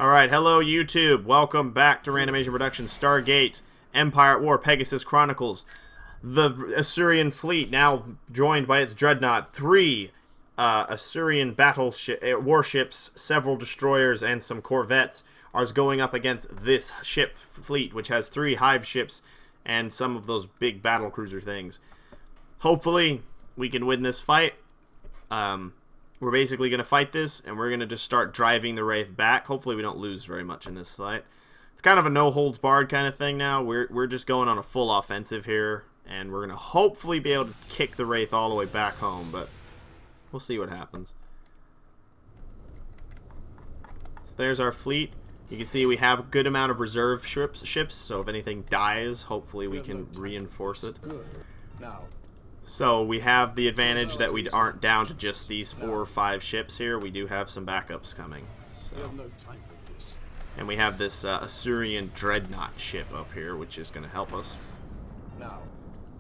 Alright, hello YouTube. Welcome back to Randomation Productions Stargate, Empire at War, Pegasus Chronicles. The Assyrian fleet, now joined by its dreadnought, 3 Assyrian warships, several destroyers, and some corvettes, are going up against this ship fleet, which has 3 hive ships and some of those big battle cruiser things. Hopefully, we can win this fight. We're basically going to fight this, and we're going to just start driving the Wraith back. Hopefully we don't lose very much in this fight. It's kind of a no-holds-barred kind of thing now. We're just going on a full offensive here, and we're going to hopefully be able to kick the Wraith all the way back home, but we'll see what happens. So there's our fleet. You can see we have a good amount of reserve ships, so if anything dies, hopefully we can reinforce it. Now. So we have the advantage that we aren't down to just these 4 or 5 ships here. We do have some backups coming. So. And we have this Assyrian dreadnought ship up here, which is going to help us.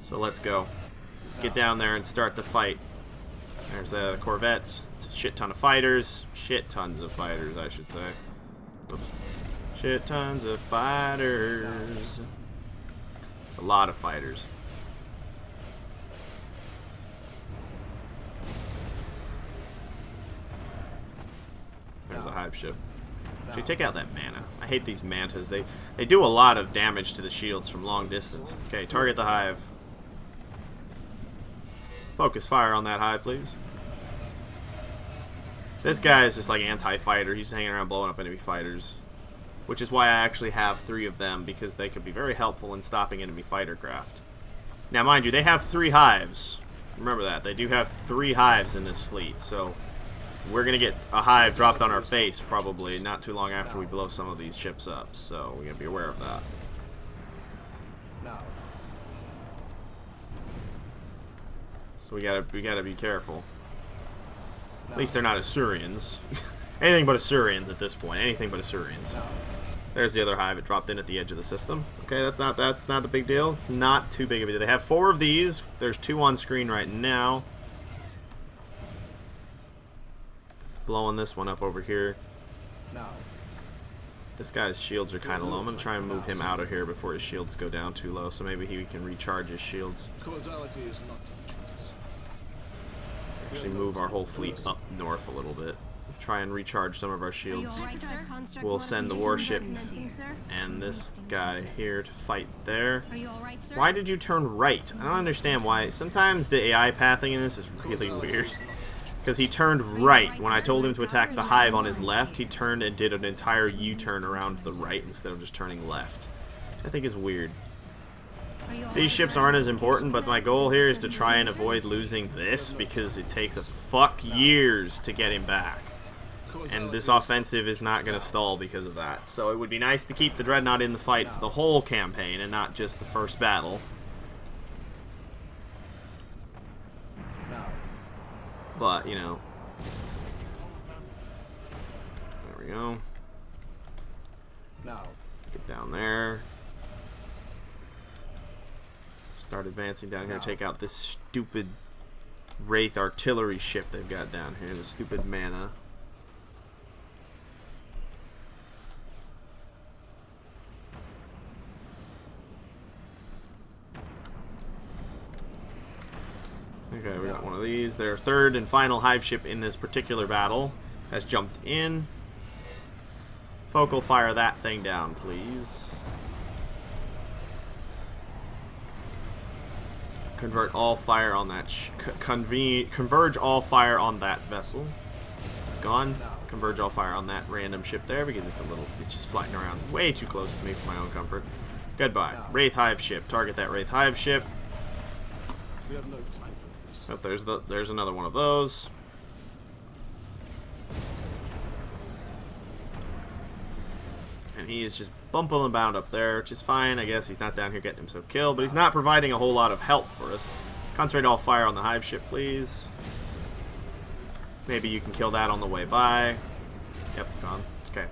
So let's go. Let's get down there and start the fight. There's the corvettes, shit ton of fighters. Shit tons of fighters, I should say. Oops. Shit tons of fighters. It's a lot of fighters. There's a hive ship. Actually, take out that mana. I hate these mantas. They do a lot of damage to the shields from long distance. Okay, target the hive. Focus fire on that hive, please. This guy is just like anti-fighter. He's hanging around blowing up enemy fighters. Which is why I actually have 3 of them, because they could be very helpful in stopping enemy fighter craft. Now, mind you, they have 3 hives. Remember that. They do have 3 hives in this fleet, so we're going to get a hive dropped on our face probably not too long after we blow some of these ships up, so we got to be aware of that. So we got to be careful. At least they're not Assyrians. Anything but Assyrians at this point. Anything but Assyrians. There's the other hive. It dropped in at the edge of the system. Okay, that's not a big deal. It's not too big of a deal. They have 4 of these. There's 2 on screen right now. Blowing this one up over here. This guy's shields are kind of low. I'm going to try and move him out of here before his shields go down too low, so maybe he can recharge his shields. Actually move our whole fleet up north a little bit. Try and recharge some of our shields. We'll send the warship and this guy here to fight there. Why did you turn right? I don't understand why. Sometimes the AI pathing in this is really weird. Because he turned right. When I told him to attack the hive on his left, he turned and did an entire U-turn around to the right instead of just turning left. Which I think is weird. These ships aren't as important, but my goal here is to try and avoid losing this, because it takes a fuck years to get him back. And this offensive is not going to stall because of that. So it would be nice to keep the Dreadnought in the fight for the whole campaign and not just the first battle. But, you know. There we go. Let's get down there. Start advancing down here. Take out this stupid Wraith artillery ship they've got down here. The stupid mana. Okay, we got one of these. Their 3rd and final hive ship in this particular battle has jumped in. Focal fire that thing down, please. Convert all fire on that. Converge all fire on that vessel. It's gone. Converge all fire on that random ship there because it's just flying around way too close to me for my own comfort. Goodbye. Wraith hive ship. Target that Wraith hive ship. We have no time. Oh, there's another one of those. And he is just bumping about up there, which is fine. I guess he's not down here getting himself killed, but he's not providing a whole lot of help for us. Concentrate all fire on the hive ship, please. Maybe you can kill that on the way by. Yep, gone. Okay.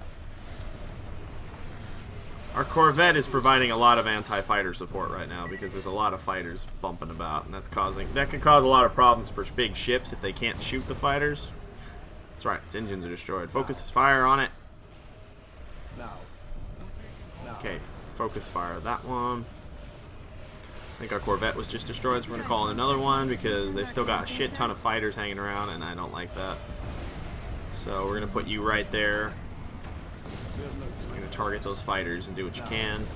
Our Corvette is providing a lot of anti-fighter support right now because there's a lot of fighters bumping about, and that can cause a lot of problems for big ships if they can't shoot the fighters. That's right, its engines are destroyed. Focus fire on it. Focus fire that one. I think our Corvette was just destroyed, so we're going to call in another one because they've still got a shit ton of fighters hanging around, and I don't like that. So we're going to put you right there. We're going to target those fighters and do what you can.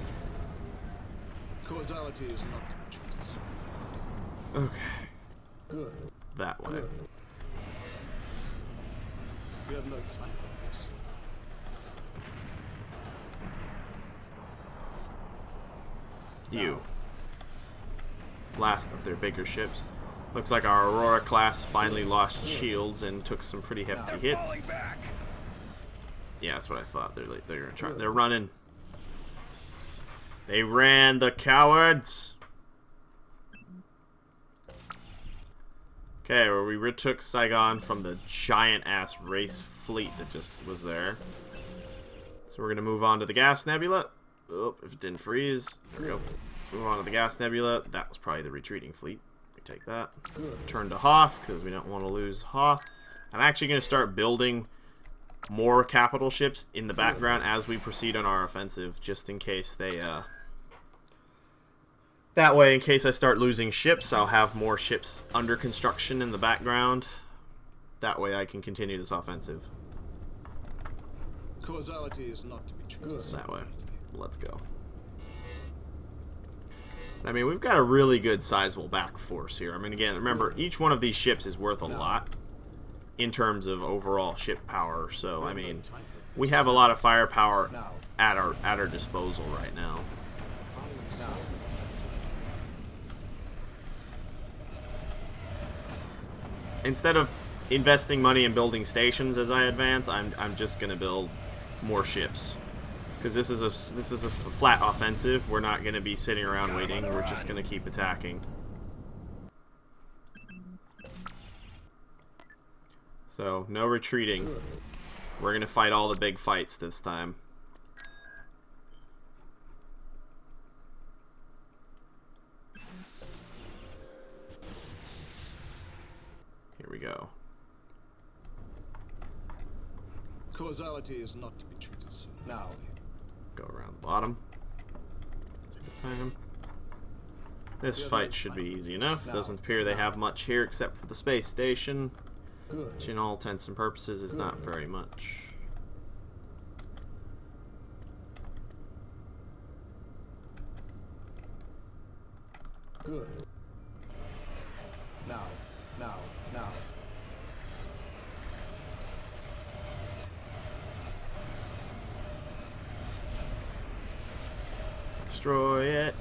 Causality is not to be treated so. Okay. Good. That way. Good. We have no time for this. You. Last of their bigger ships. Looks like our Aurora class finally lost shields and took some pretty hefty hits. Yeah, that's what I thought. They're gonna try. They're running. They ran, the cowards. Okay, well, we retook Saigon from the giant-ass Wraith fleet that just was there. So we're gonna move on to the gas nebula. Oh, if it didn't freeze, there we go. Move on to the gas nebula. That was probably the retreating fleet. We take that. Turn to Hoth because we don't want to lose Hoth. I'm actually gonna start building more capital ships in the background as we proceed on our offensive, just in case they that way, in case I start losing ships, I'll have more ships under construction in the background. That way I can continue this offensive. Causality is not to be treated so. That way. Let's go. I mean, we've got a really good sizable back force here. I mean, again, remember, each one of these ships is worth a lot in terms of overall ship power. So, I mean, we have a lot of firepower at our disposal right now. Instead of investing money in building stations as I advance, I'm just gonna build more ships, because this is a flat offensive. We're not gonna be sitting around waiting. We're just gonna keep attacking. So no retreating. We're gonna fight all the big fights this time. Here we go. Causality is not to be treated so. Now. Go around the bottom. This fight should be easy enough. Doesn't appear they have much here except for the space station, which in all intents and purposes is not very much. Good. Now. Destroy it.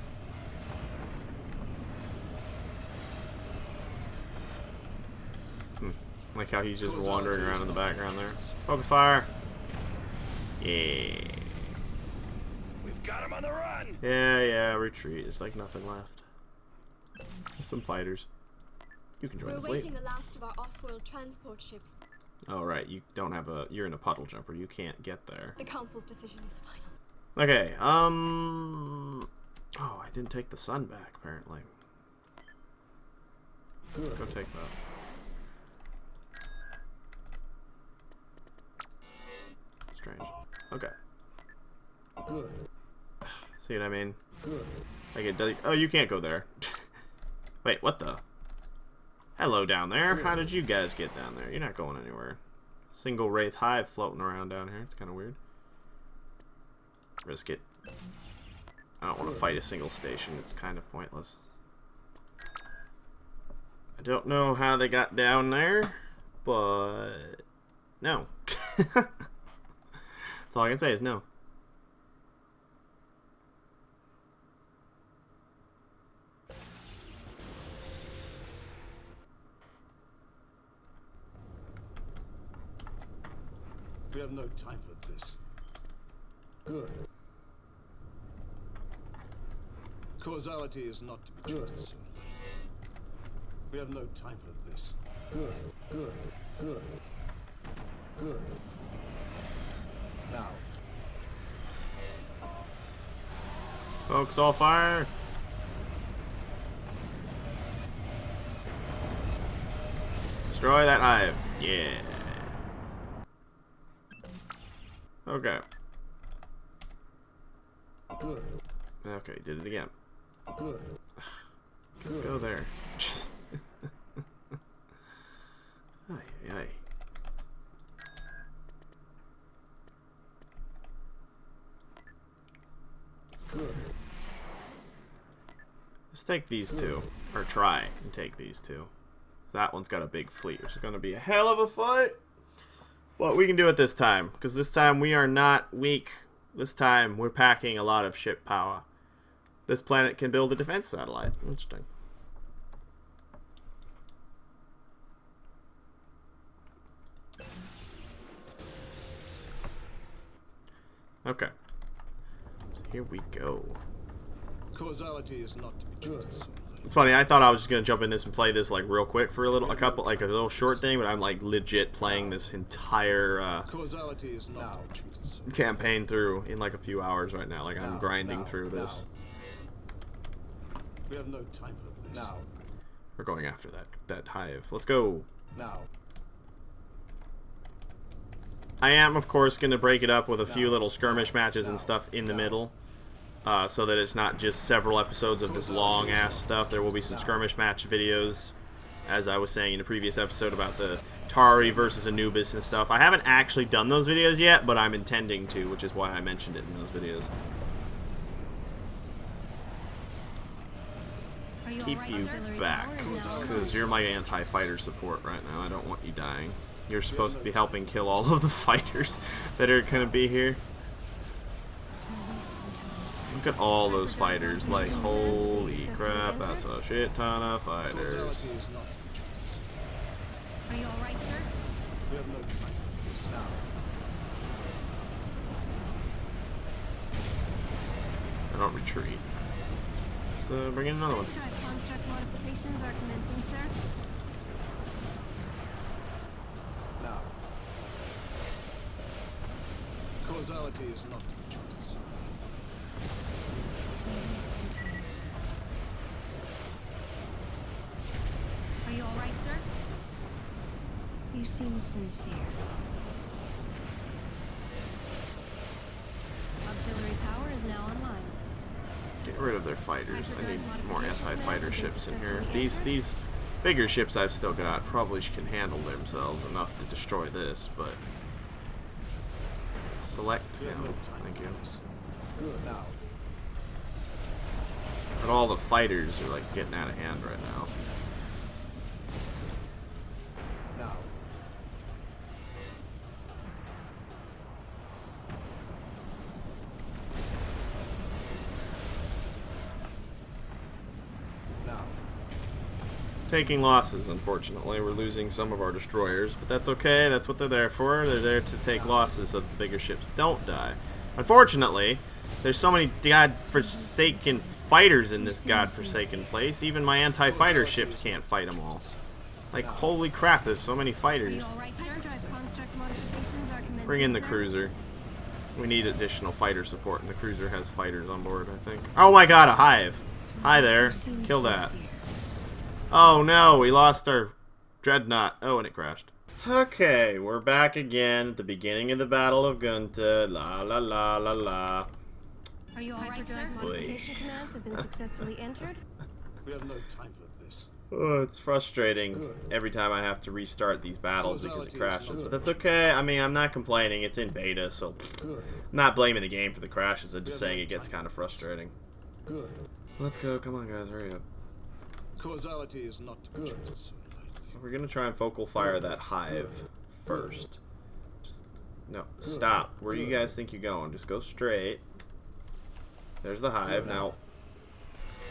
Like how he's just wandering around in the background there. Focus fire. Yeah. We've got him on the run. Yeah, retreat. There's like nothing left. Just some fighters. You can join the fleet. We're awaiting the last of our off-world transport ships. Oh right, you don't have a. You're in a puddle jumper. You can't get there. The council's decision is final. Okay. Oh, I didn't take the sun back. Apparently. Go take that. Strange. Okay. Good. See what I mean? Good. Like it does. Oh, you can't go there. Wait, what the? Hello down there. How did you guys get down there? You're not going anywhere. Single Wraith hive floating around down here. It's kind of weird. Risk it. I don't want to fight a single station. It's kind of pointless. I don't know how they got down there, but no. That's all I can say is no. We have no time for this. Good. Causality is not to be treated so. We have no time for this. Good. Now. Folks, all fire. Destroy that hive. Yeah. Okay. Good. Okay, did it again. Just go there. Ay, ay. Let's go. Let's take these two. Or try and take these two. So that one's got a big fleet, which is going to be a hell of a fight. But we can do it this time. Because this time we are not weak. This time we're packing a lot of ship power. This planet can build a defense satellite. Interesting. Okay. So here we go. Causality is not to be treated so lightly. It's funny, I thought I was just gonna jump in this and play this like real quick for a little short thing, but I'm like legit playing this entire Causality is not to be treated so campaign through in like a few hours right now. Like I'm grinding through this. We have no time for this. Now. We're going after that hive. Let's go. Now. I am, of course, going to break it up with a few little skirmish matches and stuff in the middle, so that it's not just several episodes of this long-ass stuff. There will be some skirmish match videos, as I was saying in a previous episode about the Tari versus Anubis and stuff. I haven't actually done those videos yet, but I'm intending to, which is why I mentioned it in those videos. Keep you back, because you're my anti-fighter support right now. I don't want you dying. You're supposed to be helping kill all of the fighters that are going to be here. Look at all those fighters. Like, holy crap, that's a shit ton of fighters. Are you alright, sir? We have no time for this now. I don't retreat. So bring in another one. Hyperdrive construct modifications are commencing, sir. Now. Causality is not to be treated so lightly. 10 times. Are you alright, sir? You seem sincere. Auxiliary power is now online. Get rid of their fighters. I need more anti-fighter ships in here. These bigger ships I've still got probably can handle themselves enough to destroy this, but select him. Thank you. Good. Now. But all the fighters are like getting out of hand right now. Now. Now. Taking losses, unfortunately. We're losing some of our destroyers, but that's okay. That's what they're there for. They're there to take losses so the bigger ships don't die. Unfortunately, there's so many godforsaken fighters in this godforsaken place. Even my anti-fighter ships can't fight them all. Like, holy crap, there's so many fighters. Bring in the cruiser. We need additional fighter support, and the cruiser has fighters on board, I think. Oh my god, a hive! Hi there. Kill that. Oh no, we lost our dreadnought. Oh, and it crashed. Okay, we're back again at the beginning of the Battle of Gunta. La la la la la. Are you alright, sir? Modification commands have been successfully entered. We have no time for this. Oh, it's frustrating every time I have to restart these battles because it crashes. But that's okay. I mean, I'm not complaining. It's in beta, so I'm not blaming the game for the crashes. I'm just saying it gets kind of frustrating. Let's go. Come on, guys. Hurry up. Causality is not to be treated so lightly. So we're going to try and focal fire that hive first. No, stop. Where do you guys think you're going? Just go straight. There's the hive. Now,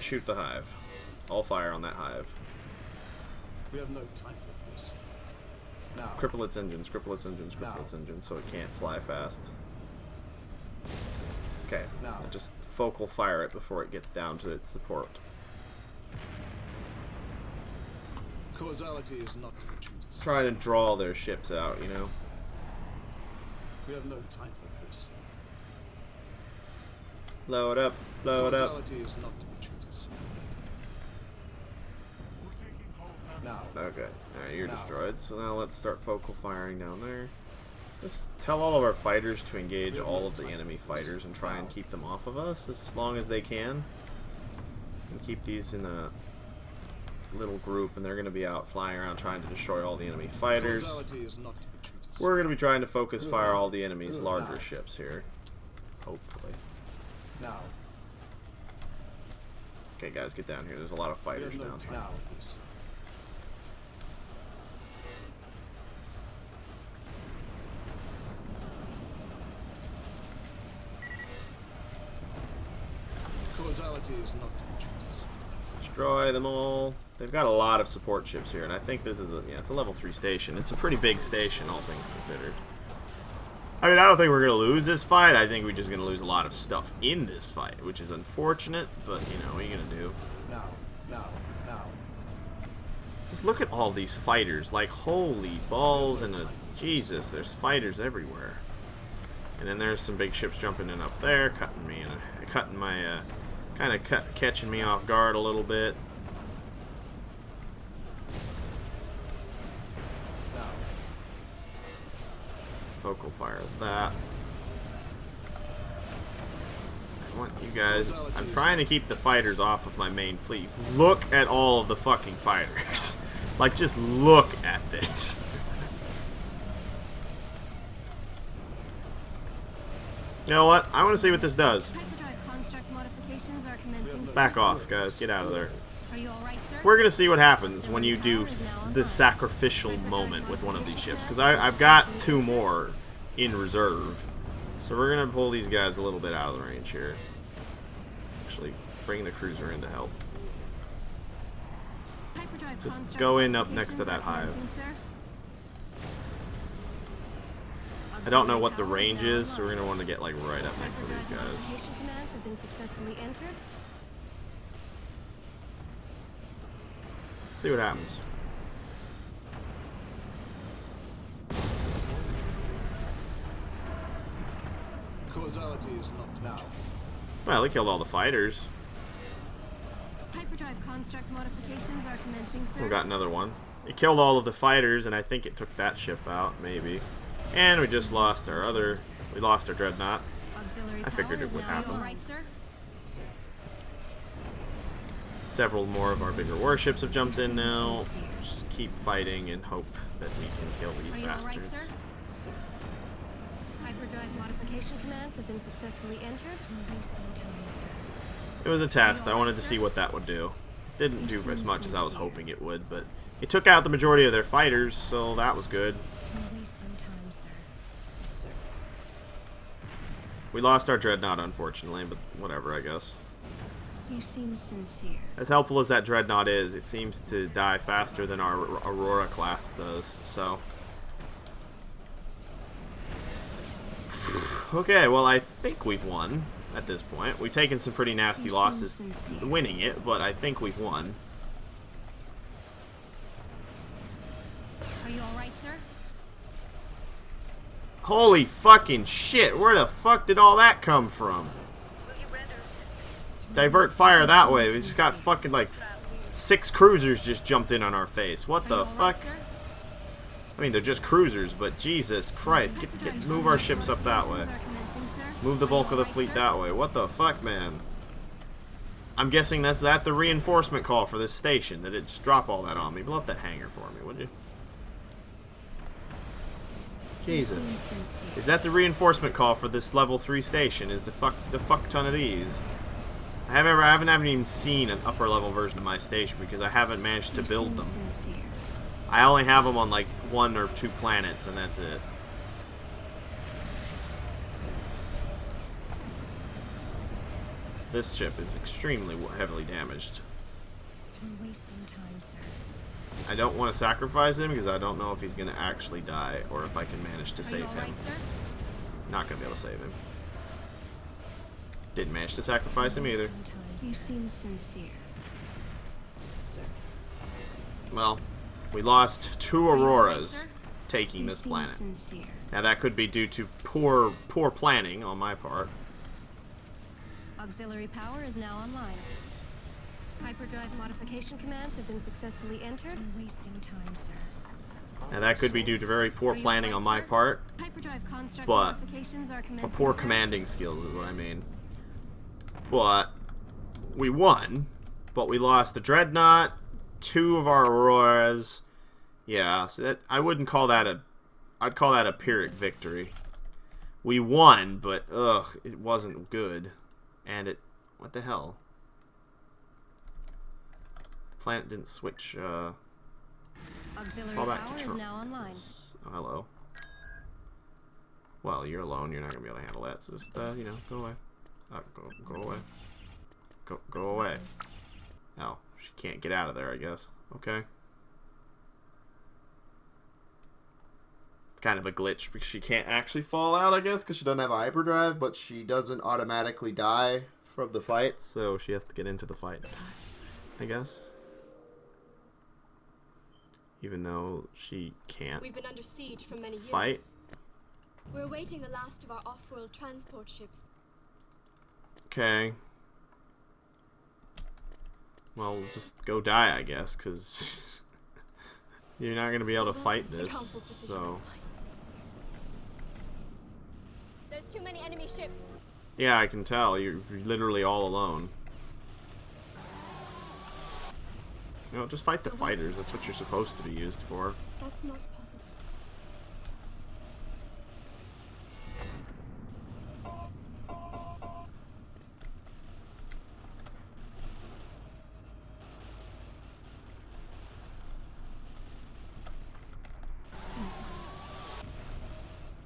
shoot the hive. All fire on that hive. We have no time for this. Now. Cripple its engines, cripple its engines, cripple its engines, so it can't fly fast. Okay, now just focal fire it before it gets down to its support. Causality is not to be treated. Try to draw their ships out, you know. We have no time for this. Blow it up, blow it up. Causality is not to be treated. Now. Okay, alright, you're destroyed. So now let's start focal firing down there. Just tell all of our fighters to engage all of the enemy fighters and try and keep them off of us as long as they can. And keep these in a little group, and they're going to be out flying around trying to destroy all the enemy fighters. We're going to be trying to focus fire all the enemy's larger ships here. Hopefully. Now. Okay, guys, get down here. There's a lot of fighters down here. Now, causality is not to be treated. Destroy them all. They've got a lot of support ships here, and I think this is a, yeah, it's a level 3 station. It's a pretty big station, all things considered. I mean, I don't think we're going to lose this fight. I think we're just going to lose a lot of stuff in this fight, which is unfortunate, but, you know, what are you going to do? Now. Just look at all these fighters. Like, holy balls and a... Jesus, there's fighters everywhere. And then there's some big ships jumping in up there, cutting me, cutting my, kind of catching me off guard a little bit. Focal fire that. I want you guys... I'm trying to keep the fighters off of my main fleet. Look at all of the fucking fighters. Like, just look at this. You know what? I want to see what this does. Back off, guys. Get out of there. We're going to see what happens when you do this sacrificial moment with one of these ships. Because I've got 2 more in reserve. So we're going to pull these guys a little bit out of the range here. Actually, bring the cruiser in to help. Just go in up next to that hive. I don't know what the range is, so we're going to want to get like right up next to these guys. See what happens. Causality is not now. Well, they killed all the fighters. Hyperdrive construct modifications are commencing, sir. We got another one. It killed all of the fighters, and I think it took that ship out, maybe. And we just lost our other... We lost our dreadnought. I figured it would happen. Several more of our bigger warships have jumped in now. Just keep fighting and hope that we can kill these bastards. Hyperdrive modification commands have been successfully entered. Wasting time, sir. It was a test. I wanted to see what that would do. It didn't do as much as I was hoping it would, but it took out the majority of their fighters, so that was good. Wasting time, sir. We lost our dreadnought, unfortunately, but whatever, I guess. You seem sincere. As helpful as that dreadnought is, it seems to die faster than our Aurora class does, so... Okay, well, I think we've won at this point. We've taken some pretty nasty losses winning it, but I think we've won. Are you alright, sir? Holy fucking shit, where the fuck did all that come from? Divert fire that way. We just got fucking like 6 cruisers just jumped in on our face. What the fuck? I mean, they're just cruisers, but Jesus Christ. Move our ships up that way. Move the bulk of the fleet that way. What the fuck, man? I'm guessing that's the reinforcement call for this station. That it just drop all that on me. Blow up that hangar for me, would you? Jesus. Is that the reinforcement call for this level 3 station? Is the fuck ton of these? I haven't even seen an upper level version of my station because I haven't managed to build them. I only have them on like 1 or 2 planets, and that's it. This ship is extremely heavily damaged. You're wasting time, sir. I don't want to sacrifice him because I don't know if he's going to actually die or if I can manage to save him. Not going to be able to save him. Didn't manage to sacrifice him either. You seem sincere. Well, we lost 2 Auroras taking this planet. Now that could be due to poor planning on my part. Auxiliary power is now online. Hyperdrive modification commands have been successfully entered. You're wasting time, sir. And that could be due to very poor planning on my part, Hyperdrive construct but modifications are or commencing, poor sir. commanding skills is what I mean. But we won, but we lost the Dreadnought, 2 of our Auroras. Yeah, so that I wouldn't call that a. I'd call that a Pyrrhic victory. We won, but ugh, it wasn't good. And it. What the hell? The planet didn't switch. Auxiliary Fall back power to is now online. Oh, hello. Well, you're alone. You're not gonna be able to handle that. So just you know, go away. Go away. Go away. Oh, she can't get out of there, I guess. Okay. Kind of a glitch because she can't actually fall out, I guess, because she doesn't have a hyperdrive, but she doesn't automatically die from the fight, so she has to get into the fight, I guess. Even though she can't We've been under siege for many years. fight. We're awaiting the last of our off-world transport ships. Okay. Well, just go die, I guess, because you're not going to be able to fight The this, Council's decision is so... final. There's too many enemy ships. Yeah, I can tell. You're literally all alone. You know, just fight the fighters. That's what you're supposed to be used for. That's not possible.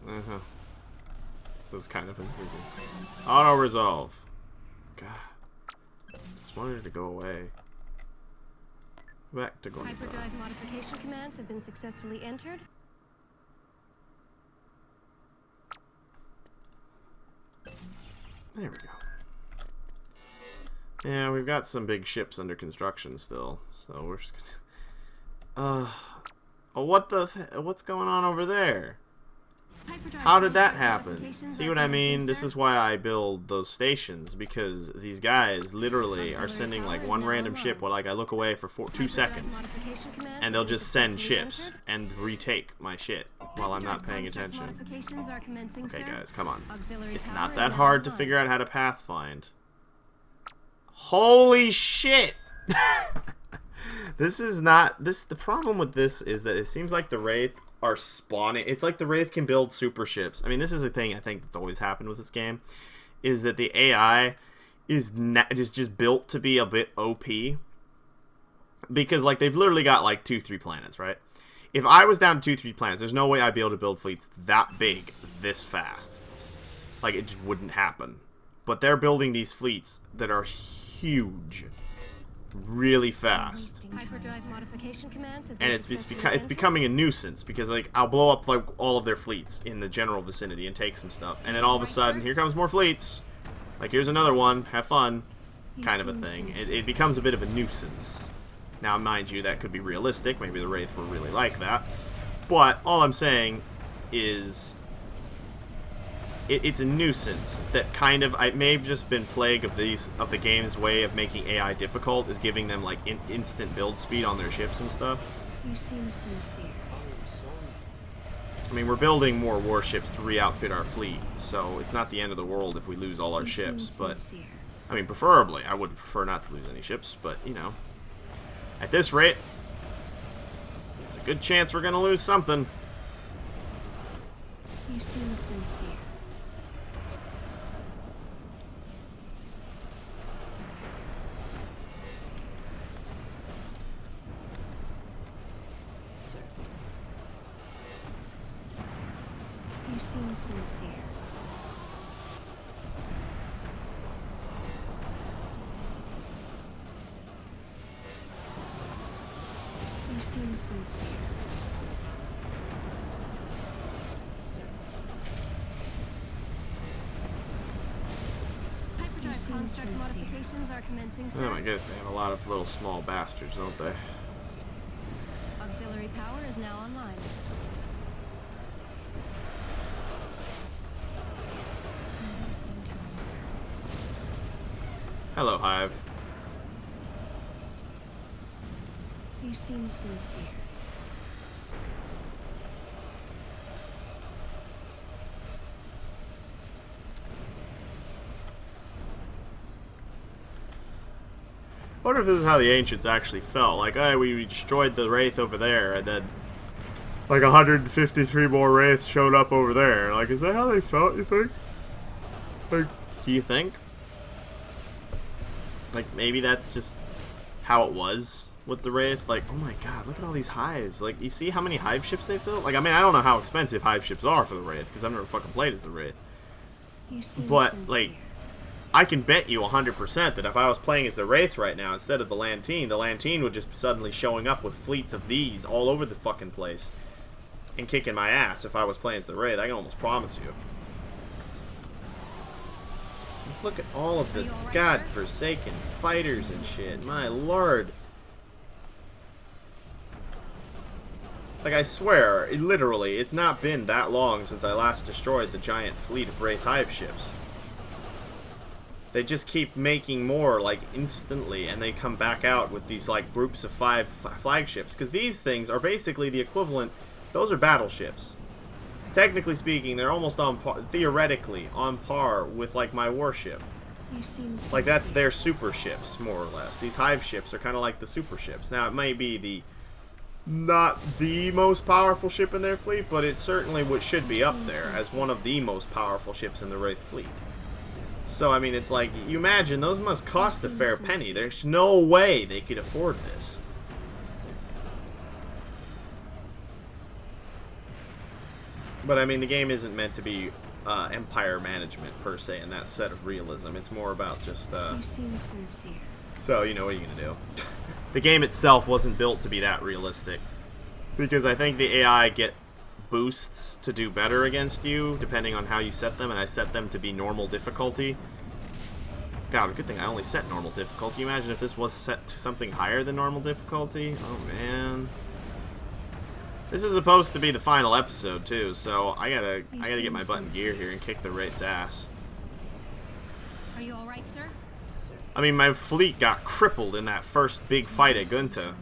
Uh-huh. So it's kind of confusing. Auto-resolve. God. Just wanted it to go away. Back to going down. Hyperdrive modification commands have been successfully entered. There we go. Yeah, we've got some big ships under construction still, so we're just gonna... oh, what's going on over there? How did that happen? See what I mean? This is why I build those stations, because these guys literally are sending like one random ship while like I look away for 2 seconds, and they'll just send ships and retake my shit while I'm not paying attention. Okay guys, come on. It's not that hard to figure out how to pathfind. Holy shit! This is not... The problem with this is that it seems like the Wraith are spawning. It's like the Wraith can build super ships. I mean, this is a thing I think that's always happened with this game, is that the AI is just built to be a bit OP. Because, like, they've literally got, like, 2-3 planets, right? If I was down to 2-3 planets, there's no way I'd be able to build fleets that big this fast. Like, it just wouldn't happen. But they're building these fleets that are huge. Really fast, and it's becoming a nuisance because like I'll blow up like all of their fleets in the general vicinity and take some stuff, and then all of a sudden here comes more fleets. Like here's another one, have fun, kind of a thing. It becomes a bit of a nuisance. Now, mind you, that could be realistic. Maybe the Wraith were really like that, but all I'm saying is it's a nuisance that kind of it may have just been plague of the game's way of making AI difficult, is giving them like instant build speed on their ships and stuff. You seem sincere. I mean, we're building more warships to re-outfit our fleet, so it's not the end of the world if we lose all our ships. But I mean, preferably, I would prefer not to lose any ships. But you know, at this rate, it's a good chance we're gonna lose something. You seem sincere. You seem sincere. You seem sincere. Hyperdrive construct modifications are commencing, sir. Oh, I guess they have a lot of little small bastards, don't they? Auxiliary power is now online. I'm wasting time, sir. Hello, Hive. You seem sincere. wonder if this is how the ancients actually felt. Like, hey, we destroyed the Wraith over there, and then like 153 more Wraiths showed up over there. Like, is that how they felt, you think? Like, do you think? Like, maybe that's just how it was with the Wraith. Like, oh my god, look at all these hives. Like, you see how many hive ships they built? Like, I mean, I don't know how expensive hive ships are for the Wraith, because I've never fucking played as the Wraith. But, like, I can bet you 100% that if I was playing as the Wraith right now instead of the Lantine would just be suddenly showing up with fleets of these all over the fucking place and kicking my ass if I was playing as the Wraith. I can almost promise you. Look at all of the godforsaken fighters and shit. My lord. Like, I swear, literally, it's not been that long since I last destroyed the giant fleet of Wraith hive ships. They just keep making more, like, instantly, and they come back out with these, like, groups of 5 flagships. Because these things are basically the equivalent, those are battleships. Technically speaking, they're almost on par, theoretically, on par with, like, my warship. Like, that's their super ships, more or less. These hive ships are kind of like the super ships. Now, it may be not the most powerful ship in their fleet, but it certainly should be up there as one of the most powerful ships in the Wraith fleet. So, I mean, it's like, you imagine, those must cost a fair penny. There's no way they could afford this. But, I mean, the game isn't meant to be empire management, per se, in that set of realism. It's more about just, You seem sincere. So, you know, what are you gonna do? The game itself wasn't built to be that realistic. Because I think the AI get boosts to do better against you, depending on how you set them, and I set them to be normal difficulty. God, good thing I only set normal difficulty. Imagine if this was set to something higher than normal difficulty. Oh, man. This is supposed to be the final episode, too, so I gotta get my butt in gear here and kick the Wraith's ass. Are you alright, sir? I mean, my fleet got crippled in that first big fight at Gunta.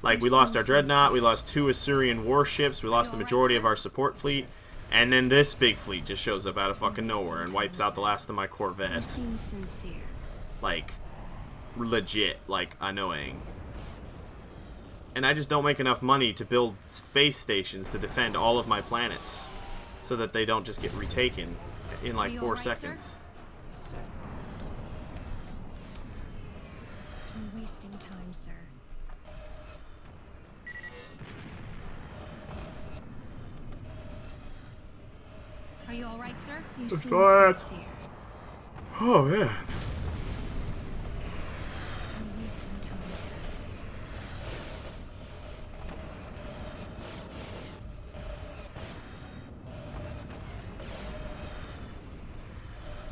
Like, we lost our Dreadnought, we lost 2 Assyrian warships, we lost the majority of our support fleet, and then this big fleet just shows up out of fucking nowhere and wipes out the last of my Corvettes. Like, legit, like, annoying. And I just don't make enough money to build space stations to defend all of my planets so that they don't just get retaken in like 4 seconds. Sir? You're wasting time, sir. Are you alright, sir? You seem sincere. Oh, yeah. You're wasting time, sir.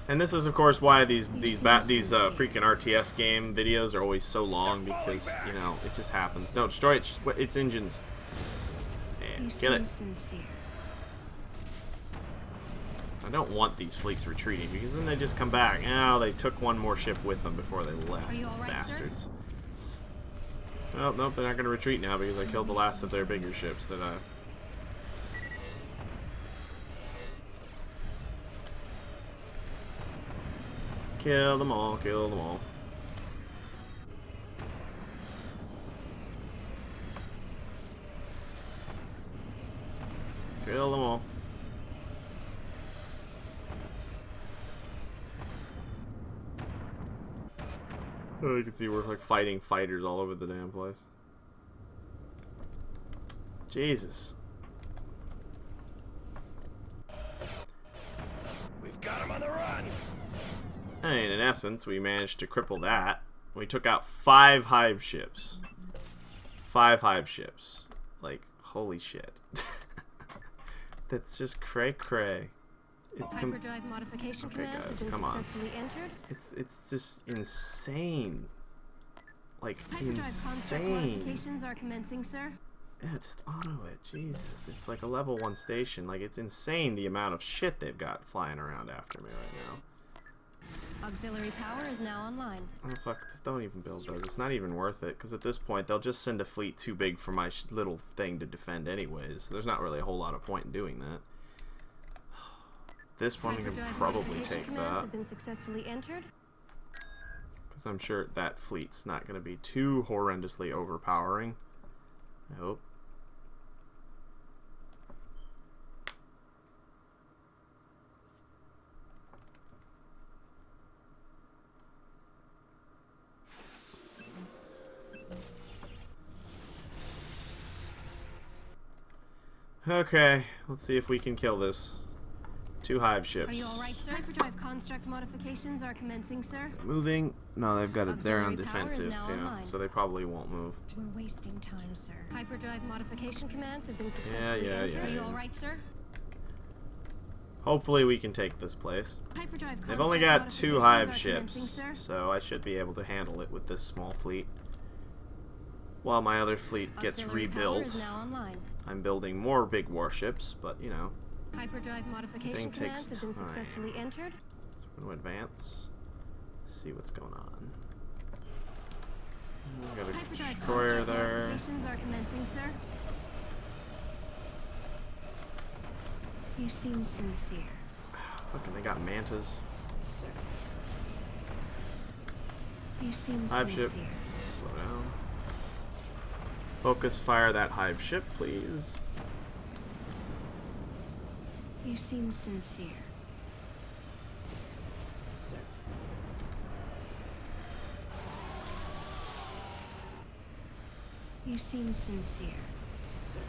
And this is, of course, why these freaking RTS game videos are always so long, because, you know, it just happens. No, destroy its engines. And kill it. I don't want these fleets retreating, because then they just come back. Oh, they took 1 more ship with them before they left. Are you all right, bastards. Sir? Well, nope, they're not going to retreat now, because I killed the last of their bigger ships that I... Kill them all, kill them all. Kill them all. Oh, you can see we're like fighting fighters all over the damn place. Jesus. We've got him on the run. And in essence, we managed to cripple that. We took out 5 hive ships. 5 hive ships. Like, holy shit. That's just cray-cray. Hyperdrive modification commands have been successfully entered. It's just insane. Like, Hyperdrive construct modifications are commencing, sir. Yeah, just auto it. Jesus. It's like a level 1 station. Like, it's insane the amount of shit they've got flying around after me right now. Auxiliary power is now online. Oh fuck, just don't even build those. It's not even worth it, because at this point they'll just send a fleet too big for my little thing to defend anyways. There's not really a whole lot of point in doing that. At this point I can probably take that. Have been successfully entered. Because Because I'm sure that fleet's not going to be too horrendously overpowering. I hope. Okay, let's see if we can kill this. 2 hive ships. Are you alright, sir? Hyperdrive construct modifications are commencing, sir. Moving? No, they've got it. They're on Auxiliary power is defensive, now yeah, online. so they probably won't move. We're wasting time, sir. Hyperdrive modification commands have been successfully entered. Yeah. Are you alright, sir? Hopefully we can take this place. Hyperdrive They've only construct got 2 modifications hive are ships, commencing, sir. so I should be able to handle it with this small fleet. While my other fleet gets Auxiliary power rebuilt. is now online. I'm building more big warships, but you know. Hyperdrive modification Thing commands takes have been time. successfully entered. So we're going to advance. See what's going on. Got a Hyperdrive destroyer construct there. modifications are commencing, sir. You seem sincere. Fucking, they got mantas. Sir. You seem Hive ship. sincere. Slow down. Focus fire that hive ship, please. You seem sincere. Sir. You seem sincere. Sir.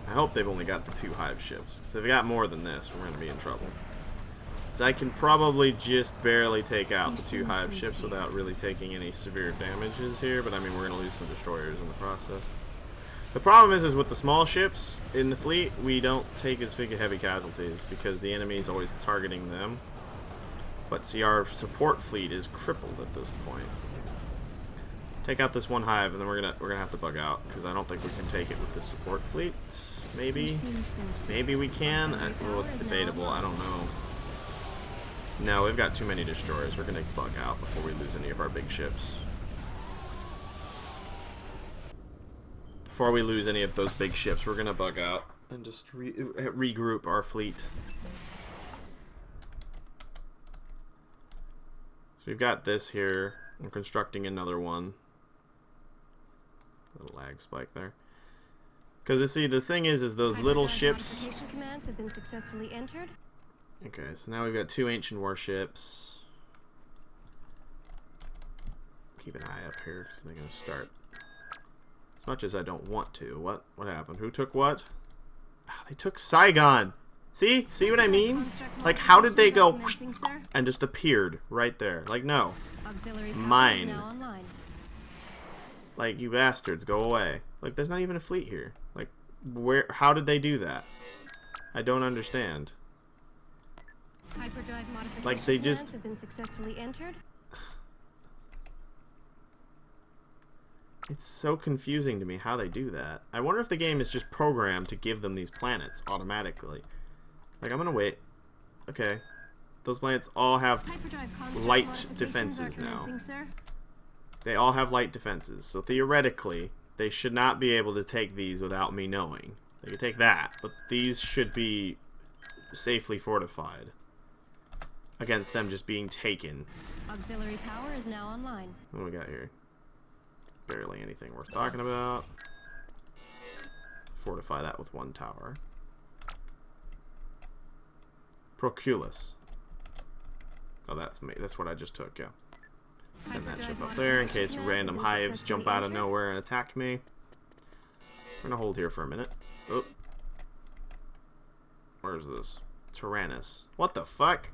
I hope they've only got the 2 hive ships. Because if they got more than this, we're going to be in trouble. Because I can probably just barely take out the 2 hive ships without really taking any severe damages here. But I mean, we're going to lose some destroyers in the process. The problem is with the small ships in the fleet, we don't take as big heavy casualties because the enemy is always targeting them. But see, our support fleet is crippled at this point. Take out this 1 hive, and then we're gonna have to bug out because I don't think we can take it with this support fleet. Maybe we can. Well, it's debatable. I don't know. No, we've got too many destroyers. We're gonna bug out before we lose any of our big ships. Before we lose any of those big ships, we're gonna bug out and just regroup our fleet. So we've got this here. I'm constructing another one. Little lag spike there. Because you see, the thing is those little ships. Modification commands have been successfully entered. Okay, so now we've got 2 ancient warships. Keep an eye up here because they're gonna start. As much as I don't want to. What happened? Who took what? Oh, they took Saigon. See what I mean? Like, how did they go and just appeared right there? Like, no. Mine. Like, you bastards, go away. Like, there's not even a fleet here. Like, where? How did they do that? I don't understand. Hyperdrive modification like, they commands just have been successfully entered. It's so confusing to me how they do that. I wonder if the game is just programmed to give them these planets automatically. Like, I'm gonna wait. Okay. Those planets all have light defenses now. They all have light defenses. So theoretically, they should not be able to take these without me knowing. They can take that, but these should be safely fortified against them just being taken. Auxiliary power is now online. What do we got here? Barely anything worth talking about. Fortify that with 1 tower. Proculus. Oh, that's me. That's what I just took, yeah. Send that ship up there in case random hives jump out of nowhere and attack me. We're gonna hold here for a minute. Oh. Where's this? Tyrannus. What the fuck?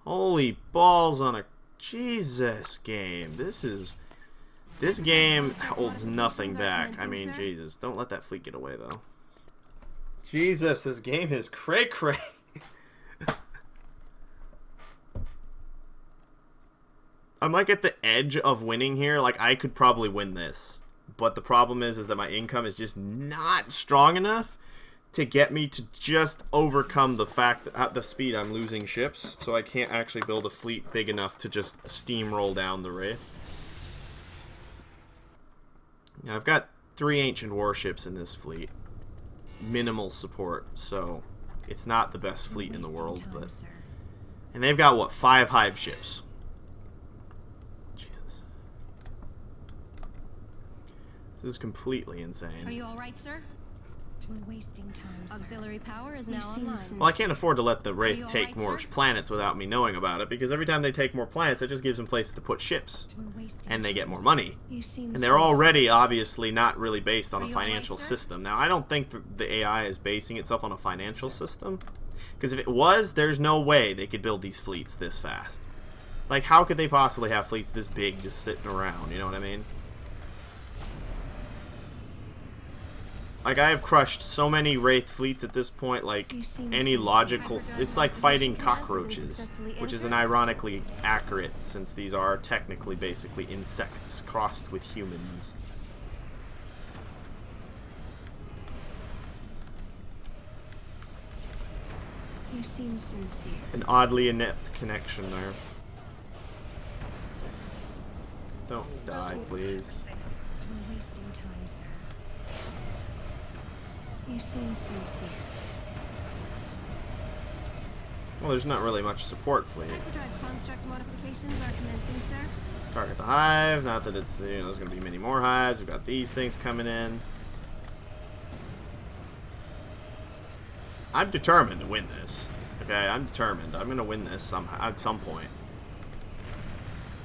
Holy balls on a... Jesus, game. This game holds nothing back. I mean, Jesus. Don't let that fleet get away, though. Jesus, this game is cray-cray. I'm like at the edge of winning here. Like, I could probably win this. But the problem is that my income is just not strong enough to get me to just overcome the fact that at the speed I'm losing ships. So I can't actually build a fleet big enough to just steamroll down the Wraith. Now, I've got 3 ancient warships in this fleet. Minimal support, so it's not the best fleet in the world. But and they've got, what, 5 hive ships. This is completely insane. Are you all right, sir? We're wasting time, sir. Auxiliary power is now online. Well, I can't afford to let the Wraith all take right, more sir? planets without me knowing about it, because every time they take more planets, it just gives them places to put ships, We're wasting and they time, get more sir. money. And they're already obviously not really based on a you all right, financial sir? system. Now, I don't think that the AI is basing itself on a financial system, because if it was, there's no way they could build these fleets this fast. Like, how could they possibly have fleets this big just sitting around, you know what I mean? Like, I have crushed so many Wraith fleets at this point, like, any logical... It's like fighting cockroaches, which is an ironically accurate, since these are technically basically insects crossed with humans. You seem sincere. An oddly inept connection there. Don't die, please. We're wasting time, sir. You seem sincere. Well, there's not really much support fleet. Hyperdrive construct modifications are commencing, sir. Target the hive. Not that it's, you know, there's going to be many more hives. We've got these things coming in. I'm determined to win this. Okay, I'm determined. I'm going to win this somehow at some point.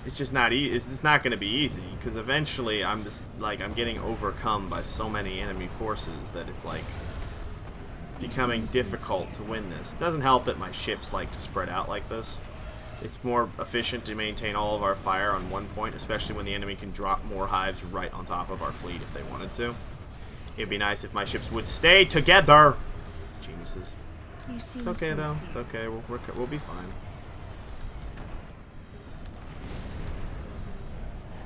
It's just not easy. It's just not going to be easy, because eventually I'm just like I'm getting overcome by so many enemy forces that it's like becoming difficult to win this. It doesn't help that my ships like to spread out like this. It's more efficient to maintain all of our fire on one point, especially when the enemy can drop more hives right on top of our fleet if they wanted to. It'd be nice if my ships would stay together. Geniuses. It's okay though. It's okay. We'll be fine.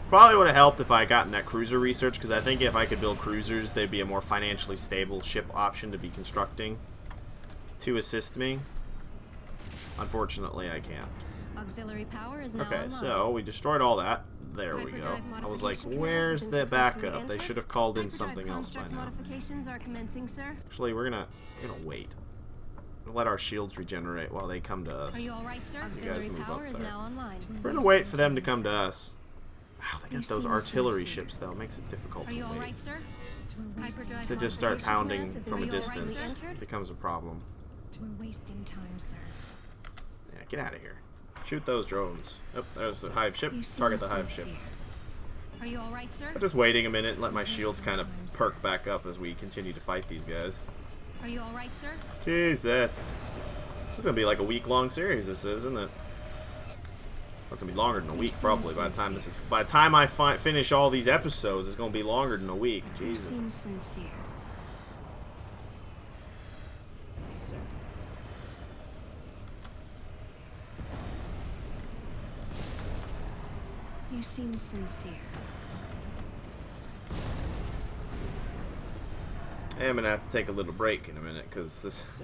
Probably would have helped if I had gotten that cruiser research, because I think if I could build cruisers, they'd be a more financially stable ship option to be constructing to assist me. Unfortunately, I can't. Auxiliary power is now Okay, online. so we destroyed all that. There we go. I was like, where's the backup? They should have called in something else by now. Modifications are commencing, sir. Actually, we're gonna wait. We'll let our shields regenerate while they come to us. Are you all right, sir? guys Auxiliary move power up is there. now online. We're gonna wait for them to come to us. Wow, they got those artillery ships though. It makes it difficult Are to you all wait. right, sir? To just start pounding from a distance becomes a problem. We're wasting time, sir. Yeah, get out of here. Shoot those drones. Oh, there's the hive ship. Target the hive ship. Are you all right, sir? I'm just waiting a minute and let my shields kind of perk back up as we continue to fight these guys. Are you all right, sir? Jesus. This is gonna be like a week-long series, this is, isn't it? It's gonna be longer than a week, probably. By the time I finish all these episodes, it's gonna be longer than a week. Jesus. You seem sincere. You seem sincere. Hey, I'm gonna have to take a little break in a minute because this.